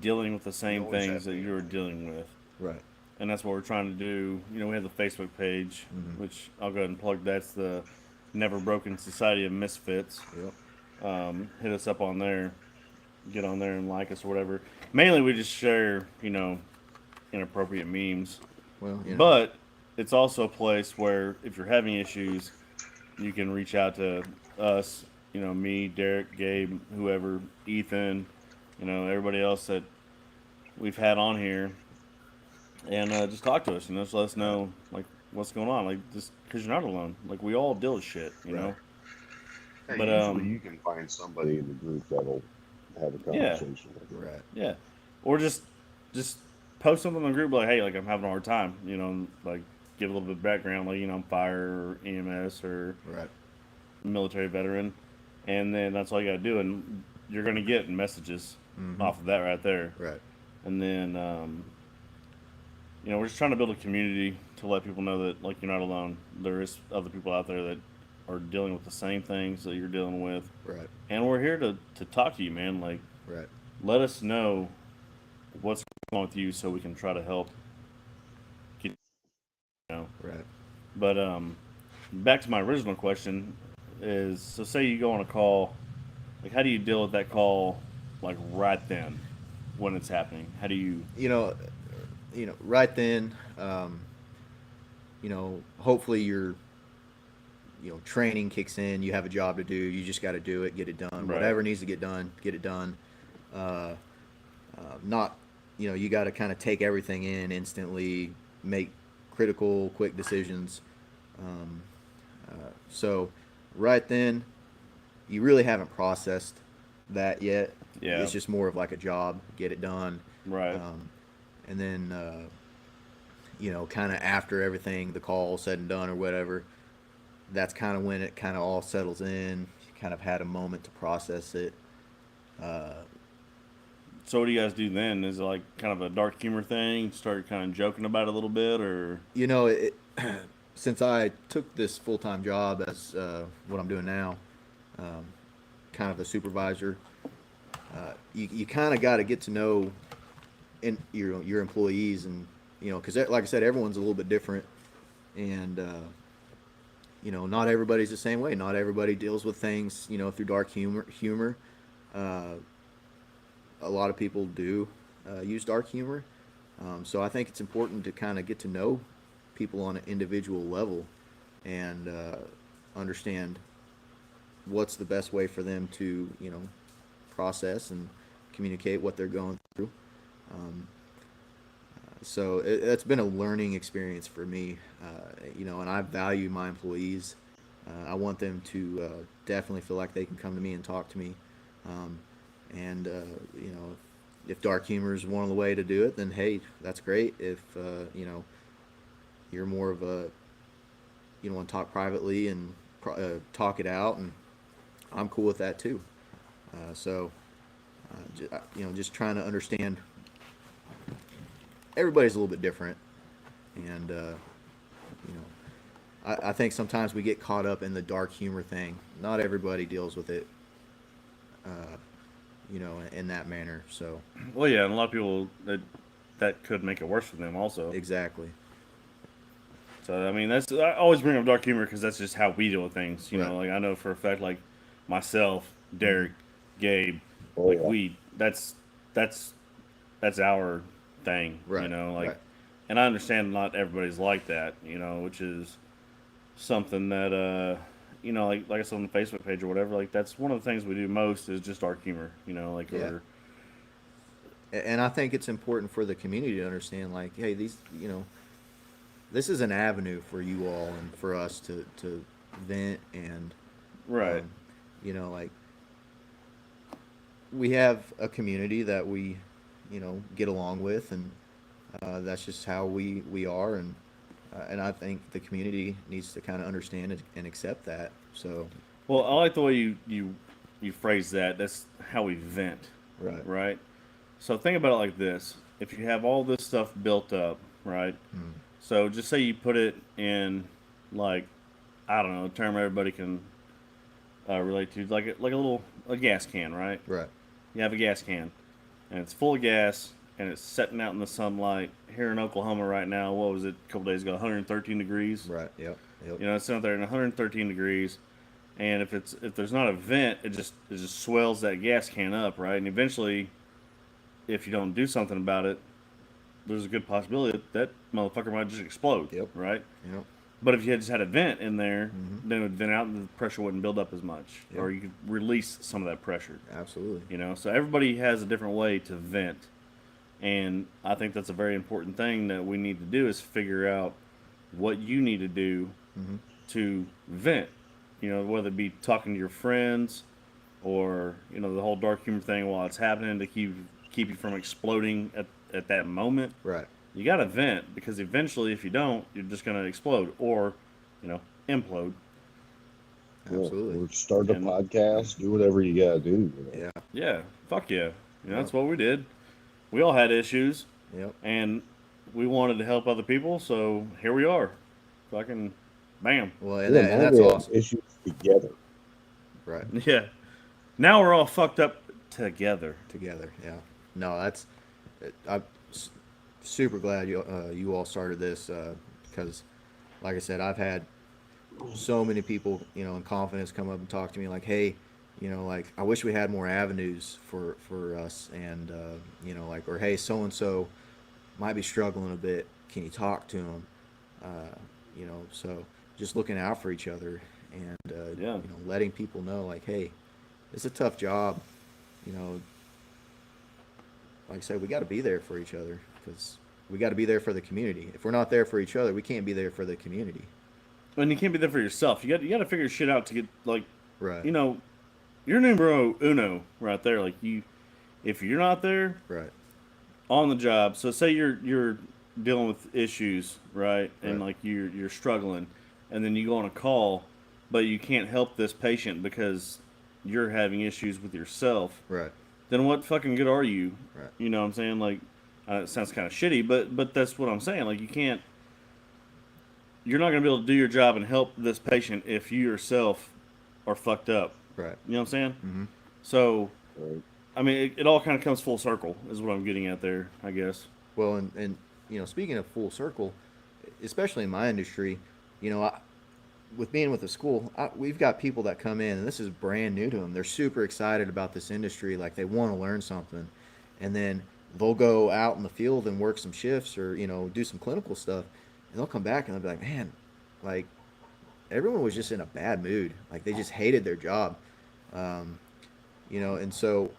dealing with the You same always things have that to. you're dealing with. Right. And that's what we're trying to do. You know, we have the Facebook page, Mhm. which I'll go ahead and plug. That's the NeverBroken Society of Misfits. Yep. Hit us up on there. Get on there and like us or whatever. Mainly, we just share, you know, inappropriate memes. Well, you know. But it's also a place where if you're having issues, you can reach out to us, you know, me, Derek, Gabe, whoever, Ethan, you know, everybody else that we've had on here, and just talk to us, you know, just let us know, like, what's going on, like, just because you're not alone. Like, we all deal with shit, you Right. know? Hey, But, usually you can find somebody in the group that'll have a yeah, conversation with you. Right. yeah. Or just post something in the group, like, hey, like, I'm having a hard time, you know, like, give a little bit of background, like, you know, I'm fire or EMS or Right. military veteran, and then that's all you gotta do, and you're gonna get messages Mhm. off of that right there. Right. And then, you know, we're just trying to build a community to let people know that like you're not alone. There is other people out there that are dealing with the same things that you're dealing with, Right. and we're here to talk to you, man. Like, Right. let us know what's going on with you so we can try to help. Get, you know, Right. but back to my original question is: so say you go on a call, like how do you deal with that call, like right then, when it's happening? How do you? You know, right then, you know, hopefully your, you know, training kicks in. You have a job to do. You just got to do it, get it done. Right. Whatever needs to get done, get it done. Not, you know, you got to kind of take everything in instantly, make critical, quick decisions. Um, so, right then, you really haven't processed that yet. Yeah. It's just more of like a job, get it done. Right. And then, you know, kind of after everything, the call said and done or whatever, that's kind of when it kind of all settles in. You kind of had a moment to process it. So what do you guys do then? Is it like kind of a dark humor thing? Start kind of joking about it a little bit, or You know, since I took this full time job as what I'm doing now, um, kind of a supervisor, you kind of got to get to know your employees, and you know, because like I said, everyone's a little bit different, and you know, not everybody's the same way. Not everybody deals with things, you know, through dark humor. Uh, a lot of people do use dark humor. So I think it's important to kind of get to know people on an individual level and understand what's the best way for them to, you know, process and communicate what they're going through. Um, so it's been a learning experience for me, you know, and I value my employees. I want them to definitely feel like they can come to me and talk to me. Um, and, you know, if dark humor is one of the way to do it, then hey, that's great. If, you know, you're more of a, you know, want to talk privately and talk it out, and I'm cool with that too. You know, just trying to understand everybody's a little bit different, and you know, I think sometimes we get caught up in the dark humor thing. Not everybody deals with it, you know, in that manner. So well, yeah, and a lot of people that could make it worse for them also. exactly. So I mean, I always bring up dark humor because that's just how we deal with things. You know, Right. like I know for a fact, like myself, Derek, Gabe, Oh, like yeah. that's our thing. You Right. know, like, Right. and I understand not everybody's like that. You know, which is something that you know, like I said on the Facebook page or whatever. Like that's one of the things we do most is just dark humor. You know, like Yeah. or And I think it's important for the community to understand, like, hey, these, you know, this is an avenue for you all and for us to vent and right. um, you know, like we have a community that we, you know, get along with, and that's just how we are, and I think the community needs to kind of understand it and accept that. So, Well, I like the way you phrase that. That's how we vent, right, right? So think about it like this: if you have all this stuff built up, right? So just say you put it in, like, I don't know, a term everybody can relate to, like a gas can, right? right, You have a gas can, and it's full of gas, and it's sitting out in the sunlight. Here in Oklahoma right now, what was it a couple days ago? 113 degrees. right, yep, yep, You know, it's out there in 113 degrees, and if there's not a vent, it just swells that gas can up, right? And eventually, if you don't do something about it, there's a good possibility that motherfucker might just explode, Yep. right? yep, But if you had just had a vent in there, then it would vent out and the pressure wouldn't build up as much, Yep. or you could release some of that pressure. absolutely, You know, so everybody has a different way to vent, and I think that's a very important thing that we need to do is figure out what you need to do to vent. You know, whether it be talking to your friends, or you know the whole dark humor thing while it's happening to keep you from exploding at that moment. right, You got to vent, because eventually, if you don't, you're just going to explode or, you know, implode. absolutely, Or start a And- podcast, do whatever you gotta do. You know? yeah, Yeah, fuck yeah. You know, that's what we did. We all had issues, yep, and we wanted to help other people, so here we are. Fucking bam. well, Yeah, and, now that's we have awesome, issues together. right, Yeah. Now we're all fucked up together. together, yeah, no, I'm super glad you all started this because, like I said, I've had so many people, you know, in confidence come up and talk to me like, hey, you know, like I wish we had more avenues for us, and you know, like, or hey, so and so might be struggling a bit. Can you talk to them? You know, so just looking out for each other, and Yeah. you know, letting people know like, hey, it's a tough job. You know, like I said, we got to be there for each other because we got to be there for the community. If we're not there for each other, we can't be there for the community. And you can't be there for yourself. You got to figure shit out to get, like, Right. you know, you're numero uno right there. Like, if you're not there Right. on the job, so say you're dealing with issues, right? And Right. like you're struggling, and then you go on a call, but you can't help this patient because you're having issues with yourself. Right. Then what fucking good are you? Right. You know what I'm saying? Like, it sounds kind of shitty, but that's what I'm saying. Like, you're not gonna be able to do your job and help this patient if you yourself are fucked up. Right. You know what I'm saying? Mm-hmm. So, Right? I mean, it all kind of comes full circle, is what I'm getting at there, I guess. Well, and you know, speaking of full circle, especially in my industry, you know, with being with the school, we've got people that come in, and this is brand new to them. They're super excited about this industry, like they want to learn something, and then they'll go out in the field and work some shifts, or you know, do some clinical stuff, and they'll come back and they'll be like, man, like everyone was just in a bad mood, like they just hated their job, you know, and so,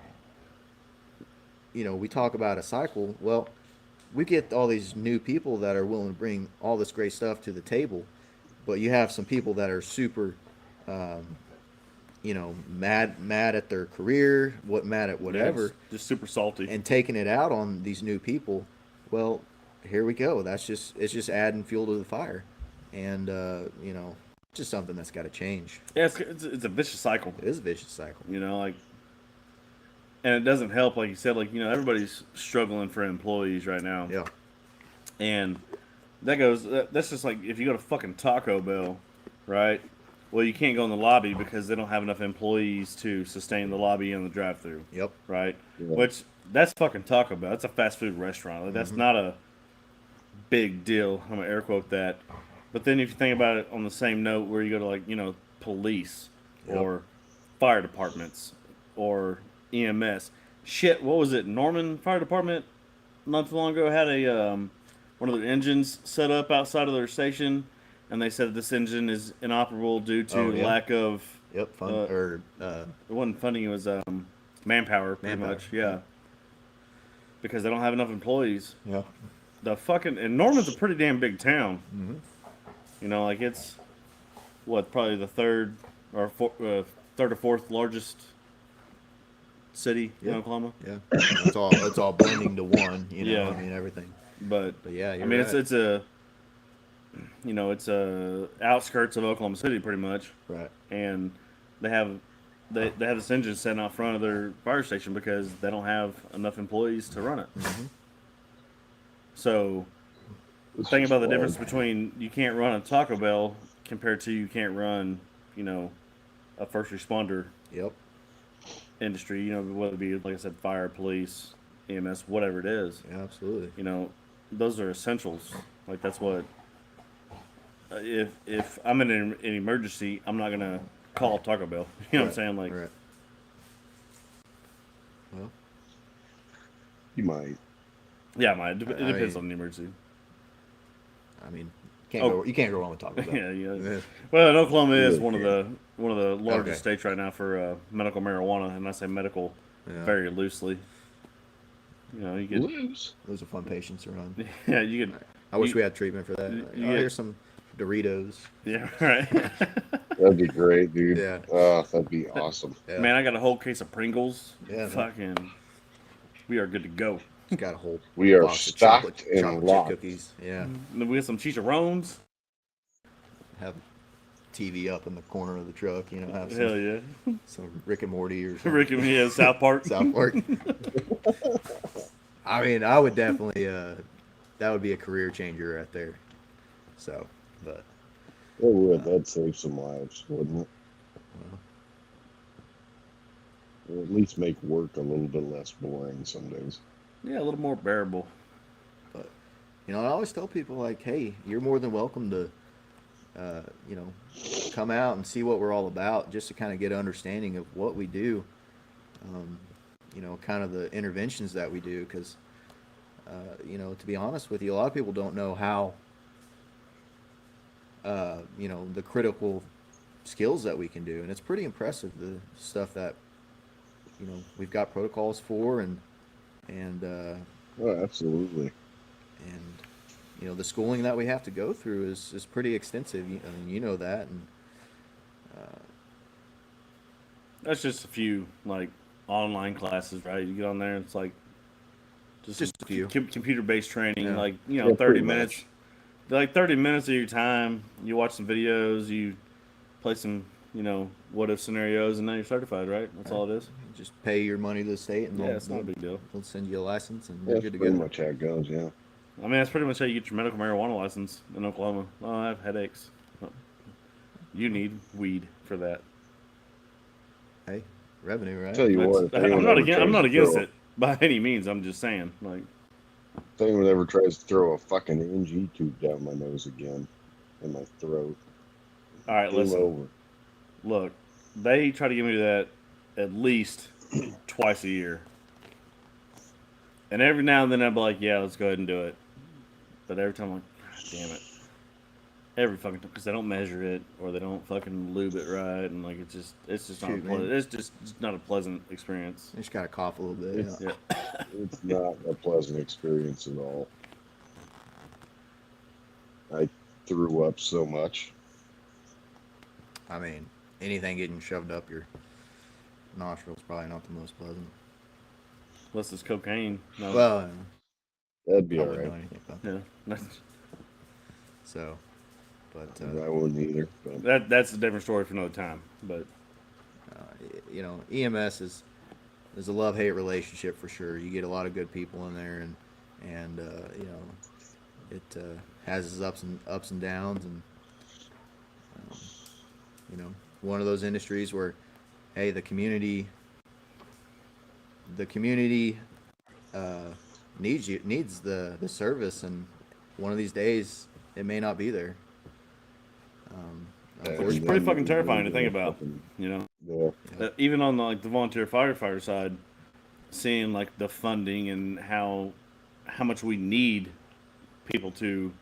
you know, we talk about a cycle. Well, we get all these new people that are willing to bring all this great stuff to the table, but you have some people that are super, you know, mad at their career, mad at whatever, Yeah, just super salty. and taking it out on these new people. Well, here we go. It's just adding fuel to the fire, and you know, just something that's got to change. Yeah, it's a vicious cycle. It is a vicious cycle. You know, like, and it doesn't help, like you said, like, you know, everybody's struggling for employees right now. Yeah. And that's just like if you go to fucking Taco Bell, right? Well, you can't go in the lobby because they don't have enough employees to sustain the lobby and the drive-through, Yep. right? Yeah. Which, that's fucking Taco Bell. That's a fast food restaurant. Like, that's not a big deal. I'm gonna air quote that. But then if you think about it on the same note, where you go to, like, you know, police Yep. or fire departments or EMS. Shit, what was it? Norman Fire Department not too long ago had a one of their engines set up outside of their station, and they said this engine is inoperable due to Oh, yeah. lack of. Yep. It wasn't funding; it was manpower, pretty Manpower. much. Yeah, because they don't have enough employees. yeah. The fucking and Norman's a pretty damn big town. Mm-hmm. You know, like it's what, probably the third or third or fourth largest city in Yeah. Oklahoma. Yeah, it's all blending to one. You know, Yeah. I mean everything. But Yeah, I you're mean, right. it's a it's a outskirts of Oklahoma City pretty much, Right. and they have they have this engine sitting out front of their fire station because they don't have enough employees to run it. Mm-hmm. So It's think just about the wild. difference between you can't run a Taco Bell compared to you can't run, a first responder Yep. industry, whether it be, like I said, fire, police, EMS, whatever it is. Yeah, absolutely. Those are essentials. Like, that's what, if I'm in an emergency, I'm not going to call Taco Bell. You know what I'm saying? Like, Right. Well, You might. yeah, it depends mean- on the emergency. I mean, Oh. you can't go wrong with Taco Bell. Yeah, yeah. Yeah. Well, and Oklahoma is Really one of the largest Okay. states right now for medical marijuana, and I say medical Yeah. very loosely. You get Lose. Those are fun patients to run. yeah, you get I wish You- we had treatment for that. you Like, get- here's some Doritos. yeah, right. That'd be great, dude. Yeah. That'd be awesome. Yeah. Man, I got a whole case of Pringles. Yeah, man. Fucking, we are good to go. It's got a whole We are box of stocked and chocolate chip locked. cookies. Yeah. And then we got some chicharrones. Have TV up in the corner of the truck. You know, have Hell some, yeah, some Rick and Morty or something. Rick and me, yeah, South Park. South Park. I mean, I would definitely. That would be a career changer right there. So, but It would. That'd save some lives, wouldn't it? Or at least make work a little bit less boring some days. Yeah, a little more bearable. I always tell people like, hey, you're more than welcome to, come out and see what we're all about, just to kind of get an understanding of what we do. Kind of the interventions that we do, because, to be honest with you, a lot of people don't know how, the critical skills that we can do, and it's pretty impressive, the stuff that, we've got protocols for, and Oh, absolutely. the schooling that we have to go through is pretty extensive. I mean, you know that, and That's just a few like online classes, right? You get on there, and it's like Just a few. computer-based training, Yeah. like Yeah, 30 pretty minutes. Like 30 minutes of your time, you watch some videos, you play some, what if scenarios, and now you're certified, right? That's all it is. just pay your money to the state, and Yeah, it's not a big deal. they'll send you a license, and Yeah, you're that's good to pretty go. much how it goes, yeah. I mean, that's pretty much how you get your medical marijuana license in Oklahoma. Oh, I have headaches. Oh, you need weed for that. Hey, revenue, right? Tell you what, if anyone ever I'm not tries to against throw- it by any means. I'm just saying, like, If anyone ever tries to throw a fucking NG tube down my nose again, in my throat, all right, game listen. over. Look, they try to give me that at least twice a year. And every now and then I'm like, yeah, let's go ahead and do it. But every time I'm like, God damn it. Every fucking time, because they don't measure it or they don't fucking lube it right, and like it's just not Shoot, man. it's just not a pleasant experience. You just gotta cough a little bit. It's- Yeah. Yeah. It's not a pleasant experience at all. I threw up so much. I mean, anything getting shoved up your nostrils probably not the most pleasant. Unless it's cocaine. No. Well, That'd be I all wouldn't know right. anything about that. yeah. So, but I wouldn't either. But That's a different story for another time. But EMS is a love-hate relationship for sure. You get a lot of good people in there, and it has its ups and downs, and one of those industries where, hey, the community needs the service, and one of these days it may not be there. Which is Unfortunately, pretty fucking terrifying to think about. Yeah. Even on the volunteer firefighter side, seeing like the funding and how much we need people to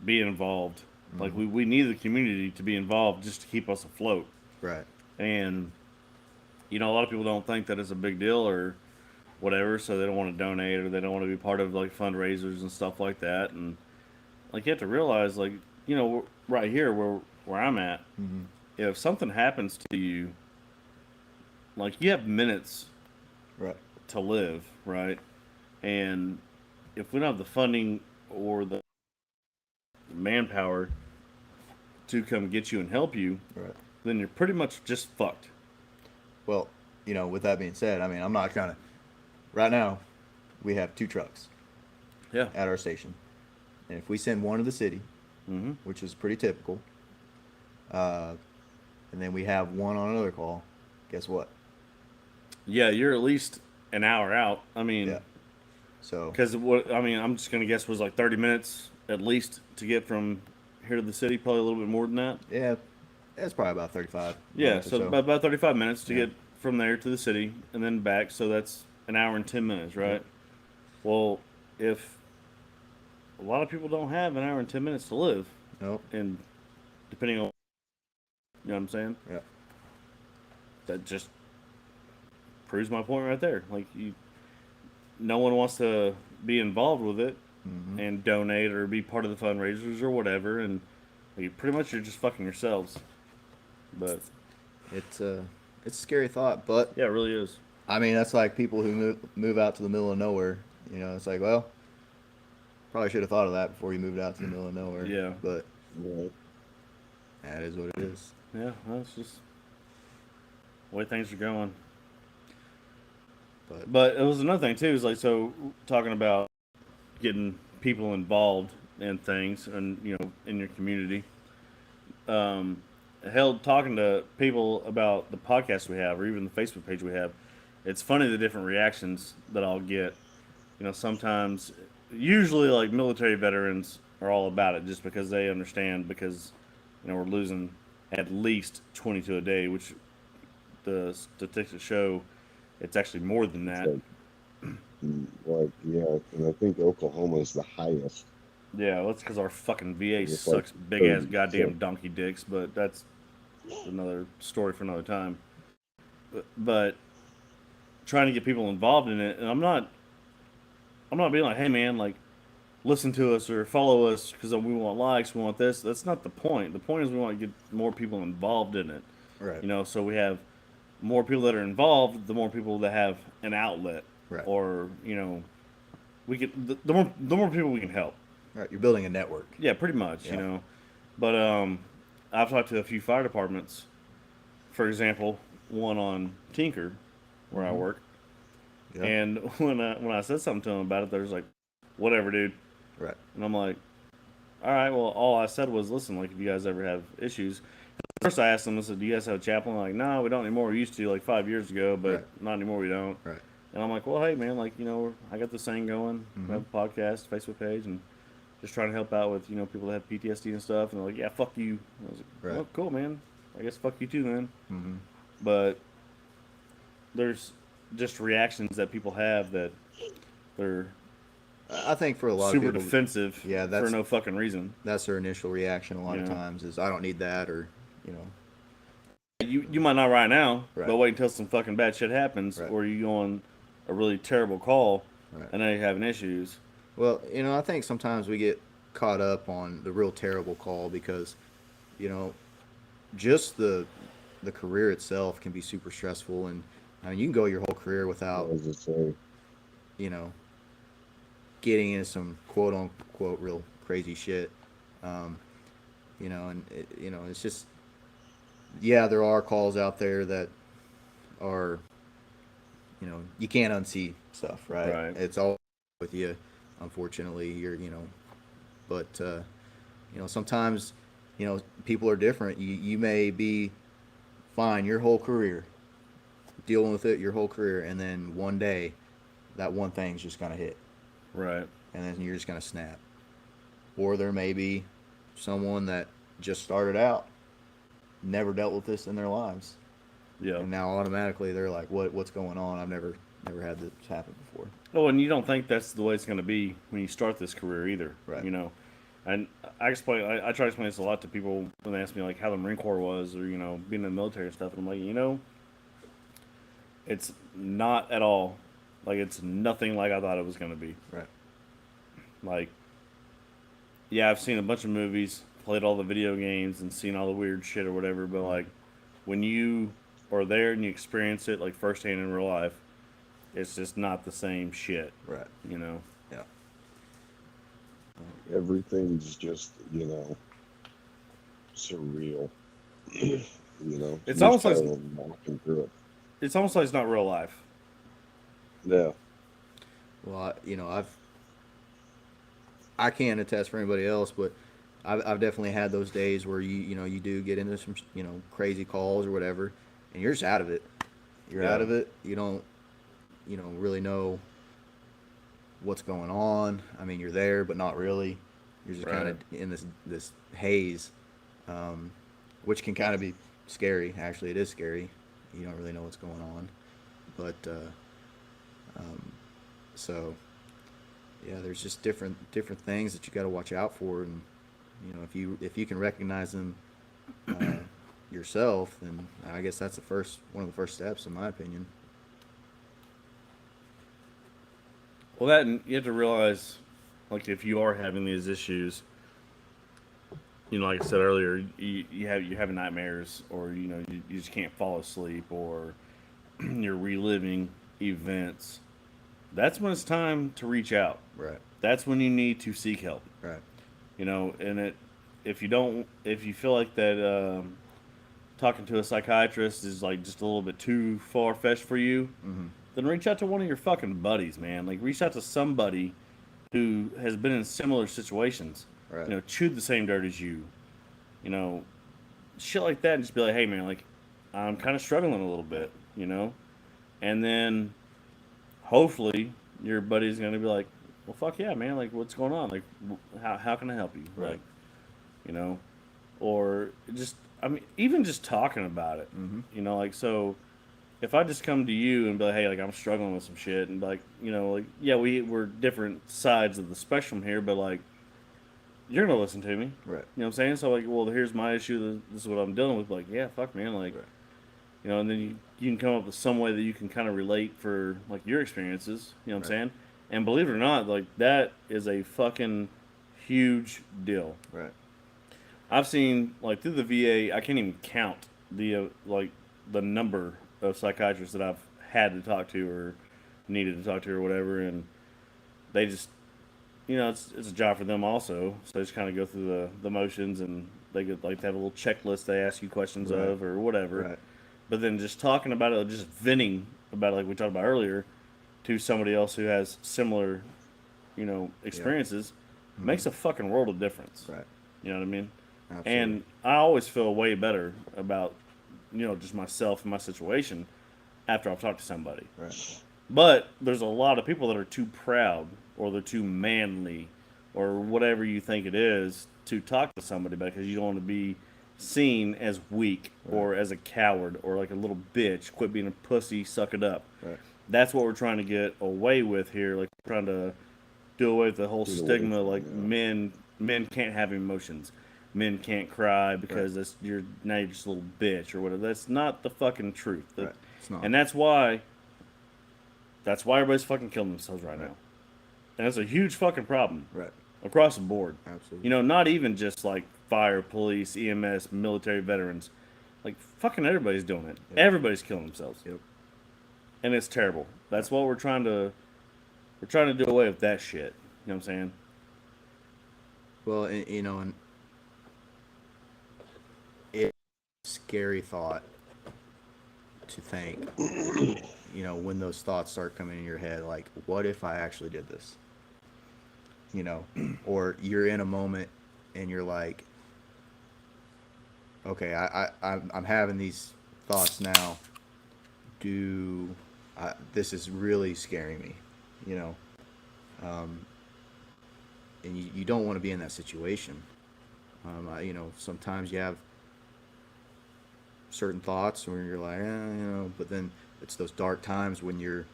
be involved. Like we need the community to be involved just to keep us afloat. right. And a lot of people don't think that it's a big deal or whatever, so they don't want to donate or they don't want to be part of like fundraisers and stuff like that. And like you have to realize, like right here where I'm at, Mm-hmm. if something happens to you like you have minutes Right. to live, right? And if we don't have the funding or the manpower to come get you and help you, Right. then you're pretty much just fucked. Well, with that being said, I mean, I'm not gonna. Right now, we have 2 trucks Yeah. at our station, and if we send one to the city, Mm-hmm. which is pretty typical, and then we have one on another call, guess what? Yeah, you're at least an hour out. I mean, Yeah. So because what I mean, I'm just gonna guess was like 30 minutes at least to get from here to the city. Probably a little bit more than that. yeah, it's probably about 35 Yeah, minutes or so about 35 minutes to Yeah. get from there to the city and then back. So that's an hour and 10 minutes, right? Well, if a lot of people don't have an hour and 10 minutes to live, Nope. and depending on, you know what I'm saying, Yeah. that just proves my point right there. Like no one wants to be involved with it Mm-hmm. and donate or be part of the fundraisers or whatever, and pretty much you're just fucking yourselves. But It's a scary thought, but yeah, it really is. I mean, that's like people who move out to the middle of nowhere. It's like, well, probably should have thought of that before you moved out to the middle of nowhere. Yeah. But Right. that is what it is. Yeah, that's just the way things are going. But it was another thing too. Is like so talking about getting people involved in things and in your community. Hell, talking to people about the podcast we have or even the Facebook page we have, it's funny the different reactions that I'll get. Sometimes, usually like military veterans are all about it just because they understand because we're losing at least 22 a day, which the statistics show it's actually more than that. Yeah, and I think Oklahoma is the highest. Yeah, well, that's because our fucking VA It's like sucks big ass 30, goddamn so- donkey dicks, but that's another story for another time. But trying to get people involved in it, and I'm not being like, hey man, like listen to us or follow us because we want likes, we want this. That's not the point. The point is we want to get more people involved in it. Right. So we have more people that are involved, the more people that have an outlet, Right. or we can the more people we can help. Right. You're building a network. Yeah, pretty much, Yeah. But I've talked to a few fire departments. For example, one on Tinker, where I work, Yeah. and when I said something to them about it, they're just like, "Whatever, dude." Right. And I'm like, "All right, well, all I said was, listen, like if you guys ever have issues." First, I asked them, I said, "Do you guys have a chaplain?" Like, no, we don't anymore. We used to like 5 years ago, but Right. not anymore. We don't. Right. And I'm like, well, hey man, like I got this thing going. We have a podcast, Facebook page, and just trying to help out with people that have PTSD and stuff. And they're like, yeah, fuck you. And I was like, Right. well, cool, man. I guess fuck you too, then. Mm-hmm. But there's just reactions that people have that they're I think for a lot super of people, defensive. Yeah, for that's- no fucking reason. that's their initial reaction. A lot of Yeah. times is I don't need that, or You might not right now, Right. but wait until some fucking bad shit happens, Right. or you go on a really terrible call, Right. and now you're having issues. Well, I think sometimes we get caught up on the real terrible call because, just the career itself can be super stressful, and I mean you can go your whole career without, As I say, getting into some quote unquote real crazy shit, it's just, yeah, there are calls out there that are, you can't unsee stuff, right? Right. It's all with you, unfortunately. But sometimes, people are different. You may be fine your whole career, dealing with it your whole career, and then one day, that one thing's just gonna hit, Right. and then you're just gonna snap. Or there may be someone that just started out, never dealt with this in their lives, Yeah. and now automatically they're like, "What's going on? I've never had this happen before." Oh, and you don't think that's the way it's going to be when you start this career either. Right. And I try to explain this a lot to people when they ask me like how the Marine Corps was or being in the military and stuff, and I'm like, it's not at all like it's nothing like I thought it was going to be. Right. Like, yeah, I've seen a bunch of movies, played all the video games, and seen all the weird shit or whatever, but like when you are there and you experience it like firsthand in real life, it's just not the same shit. Right. You know. Yeah. Everything's just, surreal. It's You're almost just like kind of walking through it. it's almost like it's not real life. Yeah. Well, I can't attest for anybody else, but I've definitely had those days where you do get into some crazy calls or whatever, and you're just out of it. You're out Yeah. of it. You don't really know what's going on. I mean, you're there, but not really. You're just kind of in this haze, which can kind of be scary. Actually, it is scary. You don't really know what's going on, but so yeah, there's just different things that you got to watch out for, and if you can recognize them yourself, then I guess that's one of the first steps, in my opinion. Well, that and you have to realize, like, if you are having these issues, like I said earlier, you're having nightmares, or you just can't fall asleep, or you're reliving events. That's when it's time to reach out. Right. That's when you need to seek help. Right. And if you feel like that talking to a psychiatrist is like just a little bit too far fetched for you, then reach out to one of your fucking buddies, man. Like, reach out to somebody who has been in similar situations. Right. Chewed the same dirt as you. Shit like that, and just be like, hey, man, like, I'm kind of struggling a little bit, and then hopefully your buddy's gonna be like, well, fuck yeah, man, like, what's going on? Like, how can I help you? Right. Like, or just, I mean, even just talking about it, like, so if I just come to you and be like, hey, like, I'm struggling with some shit, and like, like, yeah, we're different sides of the spectrum here, but like, you're gonna listen to me, Right. You know what I'm saying? So like, well, here's my issue. This is what I'm dealing with. Like, yeah, fuck, man, like, Right. and then you can come up with some way that you can kind of relate for like your experiences. You know what I'm saying? And believe it or not, like, that is a fucking huge deal. Right. I've seen, like, through the VA, I can't even count the the number of psychiatrists that I've had to talk to or needed to talk to or whatever, and they just, it's a job for them also. So they just kind of go through the motions, and they get, like, they have a little checklist they ask you questions Right. of or whatever. Right. But But then just talking about it, just venting about it, like we talked about earlier, to somebody else who has similar, experiences, makes a fucking world of difference. Right. You know what I mean? Absolutely. And I always feel way better about, just myself and my situation after I've talked to somebody. Right. But there's a lot of people that are too proud, or they're too manly, or whatever you think it is, to talk to somebody because you don't want to be seen as weak or as a coward or like a little bitch. Quit being a pussy, suck it up. Right. That's what we're trying to get away with here. Like, we're trying to do away with the whole Get away stigma. from Like, it, men can't have emotions. Men can't cry because you're just a little bitch or whatever. That's not the fucking truth. Right. It's not. And that's why everybody's fucking killing themselves right now. And it's a huge fucking problem. Right. Across the board. Absolutely. Not even just like fire, police, EMS, military veterans. Like, fucking everybody's doing it. Yep. Everybody's killing themselves. Yep. And it's terrible. That's what we're trying to do away with that shit. You know what I'm saying? Well, and it's a scary thought to think, when those thoughts start coming in your head, like, what if I actually did this? Or you're in a moment and you're like, okay, I'm having these thoughts now. This is really scaring me, and you don't want to be in that situation. Sometimes you have certain thoughts where you're like, but then it's those dark times when you're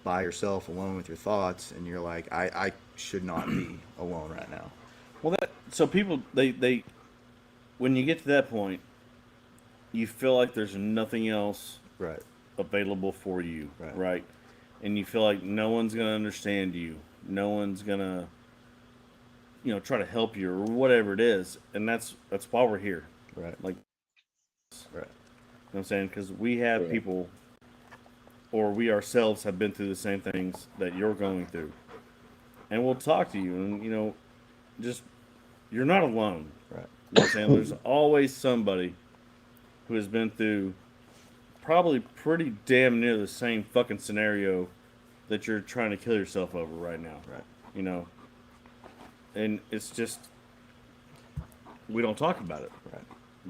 by yourself alone with your thoughts and you're like, I should not be alone right now. Well, so people, they when you get to that point, you feel like there's nothing else Right. available for you, Right. And you feel like no one's gonna understand you, no one's gonna, try to help you or whatever it is, and that's why we're here. Right. Like, Right. what I'm saying? Because we have Yeah. people, or we ourselves have been through the same things that you're going through. And we'll talk to you, and, just, you're not alone. Right. You know what I'm saying? There's always somebody who has been through probably pretty damn near the same fucking scenario that you're trying to kill yourself over right now. Right. You know? And it's just, we don't talk about it Right.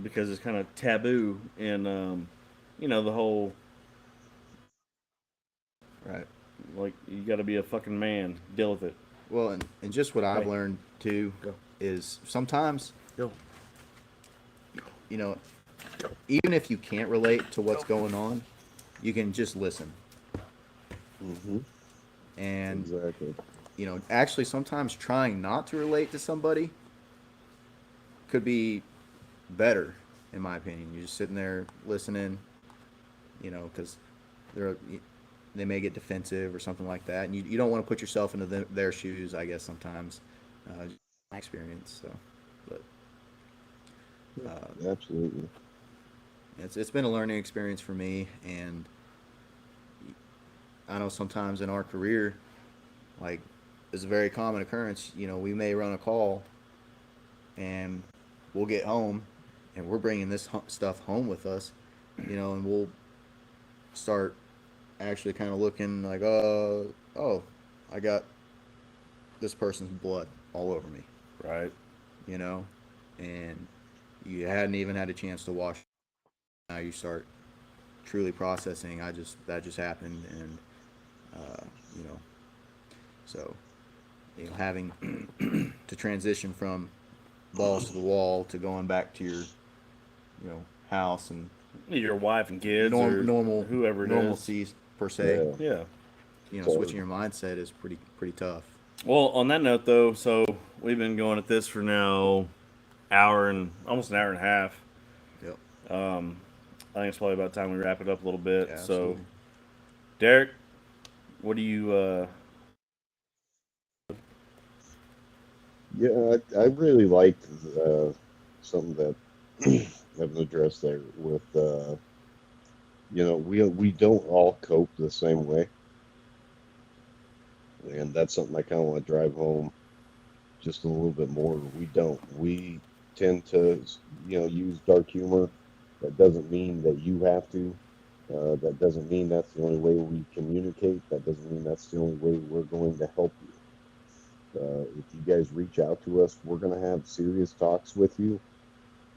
because it's kind of taboo and, the whole, Right. like, you got to be a fucking man, deal with it. Well, and just what I've Hey. learned too Go. is sometimes, Go. you know, even if you can't relate to what's going on, you can just listen. Mm-hmm. And, Exactly. actually sometimes trying not to relate to somebody could be better, in my opinion. You're just sitting there listening, because they may get defensive or something like that. And you don't want to put yourself into their shoes, I guess, sometimes. Just my experience. So, but Absolutely. it's been a learning experience for me. And I know sometimes in our career, like, it's a very common occurrence. We may run a call and we'll get home and we're bringing this stuff home with us, and we'll start actually kind of looking like, oh, I got this person's blood all over me, Right. and you hadn't even had a chance to wash. Now you start truly processing. That just happened, and uh, you know, so having to transition from balls to the wall to going back to your house and Your wife and kids or normal whoever it is. normalcy per se. Yeah. Yeah. Switching your mindset is pretty tough. Well, on that note, though, so we've been going at this for now almost an hour and a half. Yep. I think it's probably about time we wrap it up a little bit. Yeah, So, absolutely. Derek, what do you? Yeah, I really liked something that Evan addressed there with we don't all cope the same way, and that's something I kind of want to drive home just a little bit more. We don't. We tend to use dark humor. That doesn't mean that you have to. That doesn't mean that's the only way we communicate. That doesn't mean that's the only way we're going to help you. If you guys reach out to us, we're going to have serious talks with you.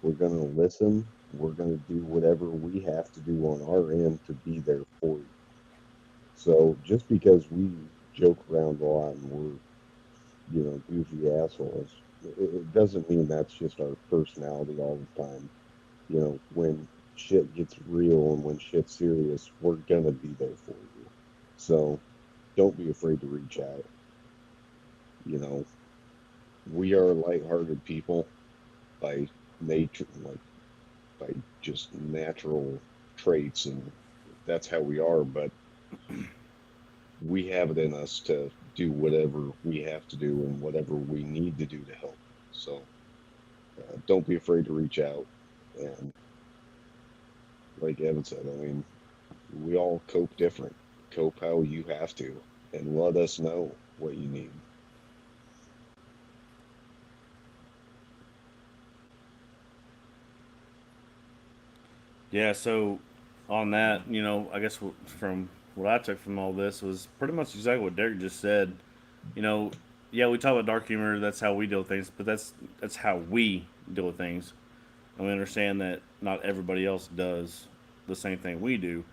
We're going to listen. We're going to do whatever we have to do on our end to be there for you. So just because we joke around a lot and we're, goofy assholes, it doesn't mean that's just our personality all the time. When shit gets real and when shit's serious, we're going to be there for you. So don't be afraid to reach out. We are lighthearted people by nature, like by just natural traits, and that's how we are. But we have it in us to do whatever we have to do and whatever we need to do to help. So don't be afraid to reach out. And like Evan said, I mean, we all cope different. Cope how you have to, and let us know what you need. Yeah. So, on that, I guess from what I took from all this was pretty much exactly what Derek just said. You know, yeah, we talk about dark humor. That's how we deal with things, but that's how we deal with things. And we understand that not everybody else does the same thing we do.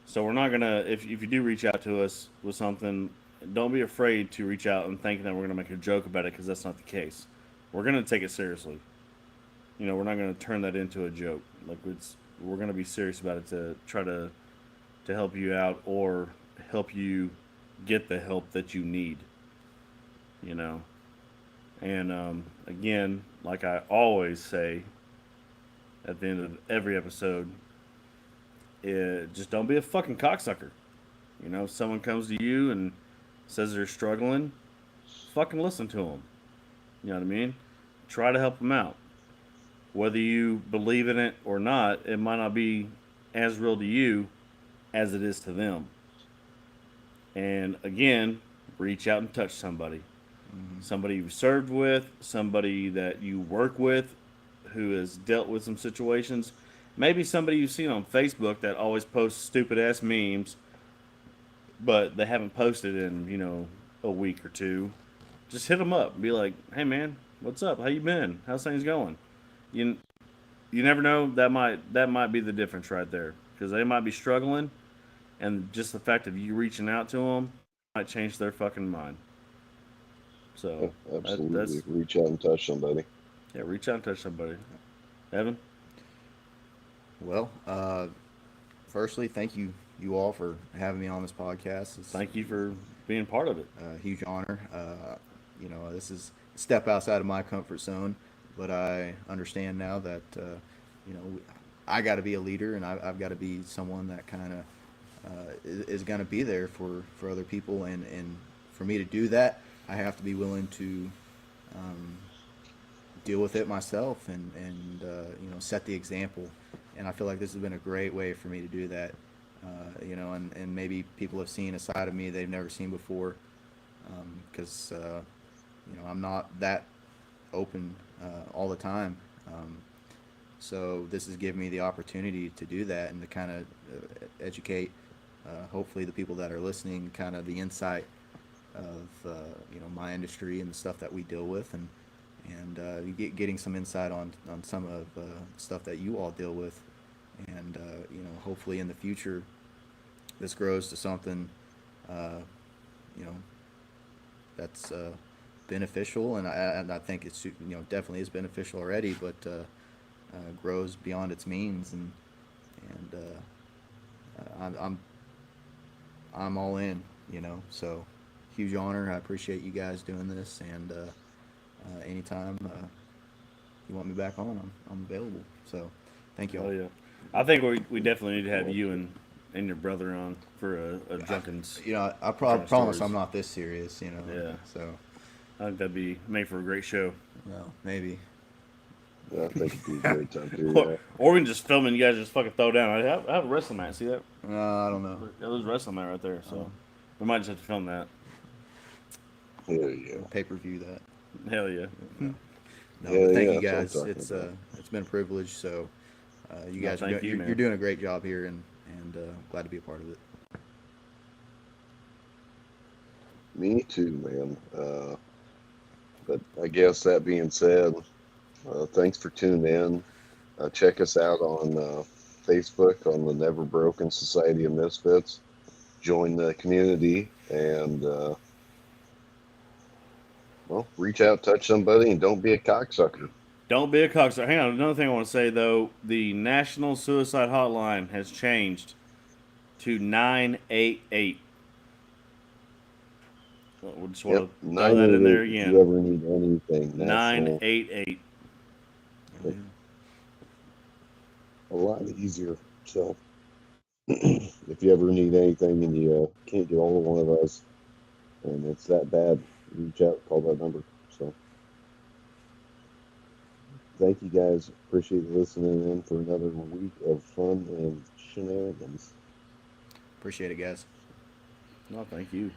So we're not gonna if you do reach out to us with something, don't be afraid to reach out and thinking that we're gonna make a joke about it because that's not the case. We're gonna take it seriously. We're not gonna turn that into a joke. Like we're gonna be serious about it to try to help you out or help you get the help that you need. You know, and again, like I always say at the end of every episode, just don't be a fucking cocksucker. If someone comes to you and says they're struggling, fucking listen to them. You know what I mean? Try to help them out. Whether you believe in it or not, it might not be as real to you as it is to them. And again, reach out and touch somebody. Somebody you've served with, somebody that you work with who has dealt with some situations. Maybe somebody you've seen on Facebook that always posts stupid ass memes, but they haven't posted in, a week or two. Just hit them up and be like, "Hey man, what's up? How you been? How's things going?" You you never know, that might be the difference right there, because they might be struggling, and just the fact of you reaching out to them might change their fucking mind. Yeah, So absolutely. that's Reach out and touch somebody. yeah, reach out and touch somebody. Evan, Well, firstly, thank you all for having me on this podcast. It's thank you for being part of it. a huge honor. This is a step outside of my comfort zone, but I understand now that you know I got to be a leader, and I've got to be someone that kind of is going to be there for other people, and for me to do that, I have to be willing to um, deal with it myself and set the example. And I feel like this has been a great way for me to do that. And maybe people have seen a side of me they've never seen before, because I'm not that open all the time. So this has given me the opportunity to do that and to kind of educate, hopefully, the people that are listening, kind of the insight of my industry and the stuff that we deal with, and getting some insight on some of stuff that you all deal with, and hopefully in the future this grows to something uh, you know that's beneficial, and I think it's definitely is beneficial already, but grows beyond its means, and I'm all in, so huge honor. I appreciate you guys doing this, and anytime you want me back on, I'm available. So thank you Oh all. yeah, I think we definitely need to have you and your brother on for a drunken's. I kind of promise stories. I'm not this serious, Yeah. So, I think that'd be made for a great show. well, maybe. Yeah, I think it'd be a great time to. Or we can just film it and you guys just fucking throw down. I have a wrestling match. See that? I don't know. Yeah, there's a wrestling mat right there. So we might just have to film that. Hell yeah. Pay-per-view that. Hell yeah. No, Yeah, but thank yeah, you that's guys. what I'm talking It's been a privilege. So you No, guys thank you, man. you're doing a great job here, and glad to be a part of it. Me too, man. But I guess that being said, thanks for tuning in. Check us out on Facebook on the Never Broken Society of Misfits. Join the community and, reach out, touch somebody, and don't be a cocksucker. Don't be a cocksucker. Hang on. Another thing I want to say though, the National Suicide Hotline has changed to 988. We just want Yep, to throw that in there 988 if you again. ever need anything. National, 988. a lot easier. So, if you ever need anything and you can't get hold of one of us, and it's that bad, reach out, call that number. So, thank you guys. Appreciate listening in for another week of fun and shenanigans. Appreciate it, guys. No, thank you.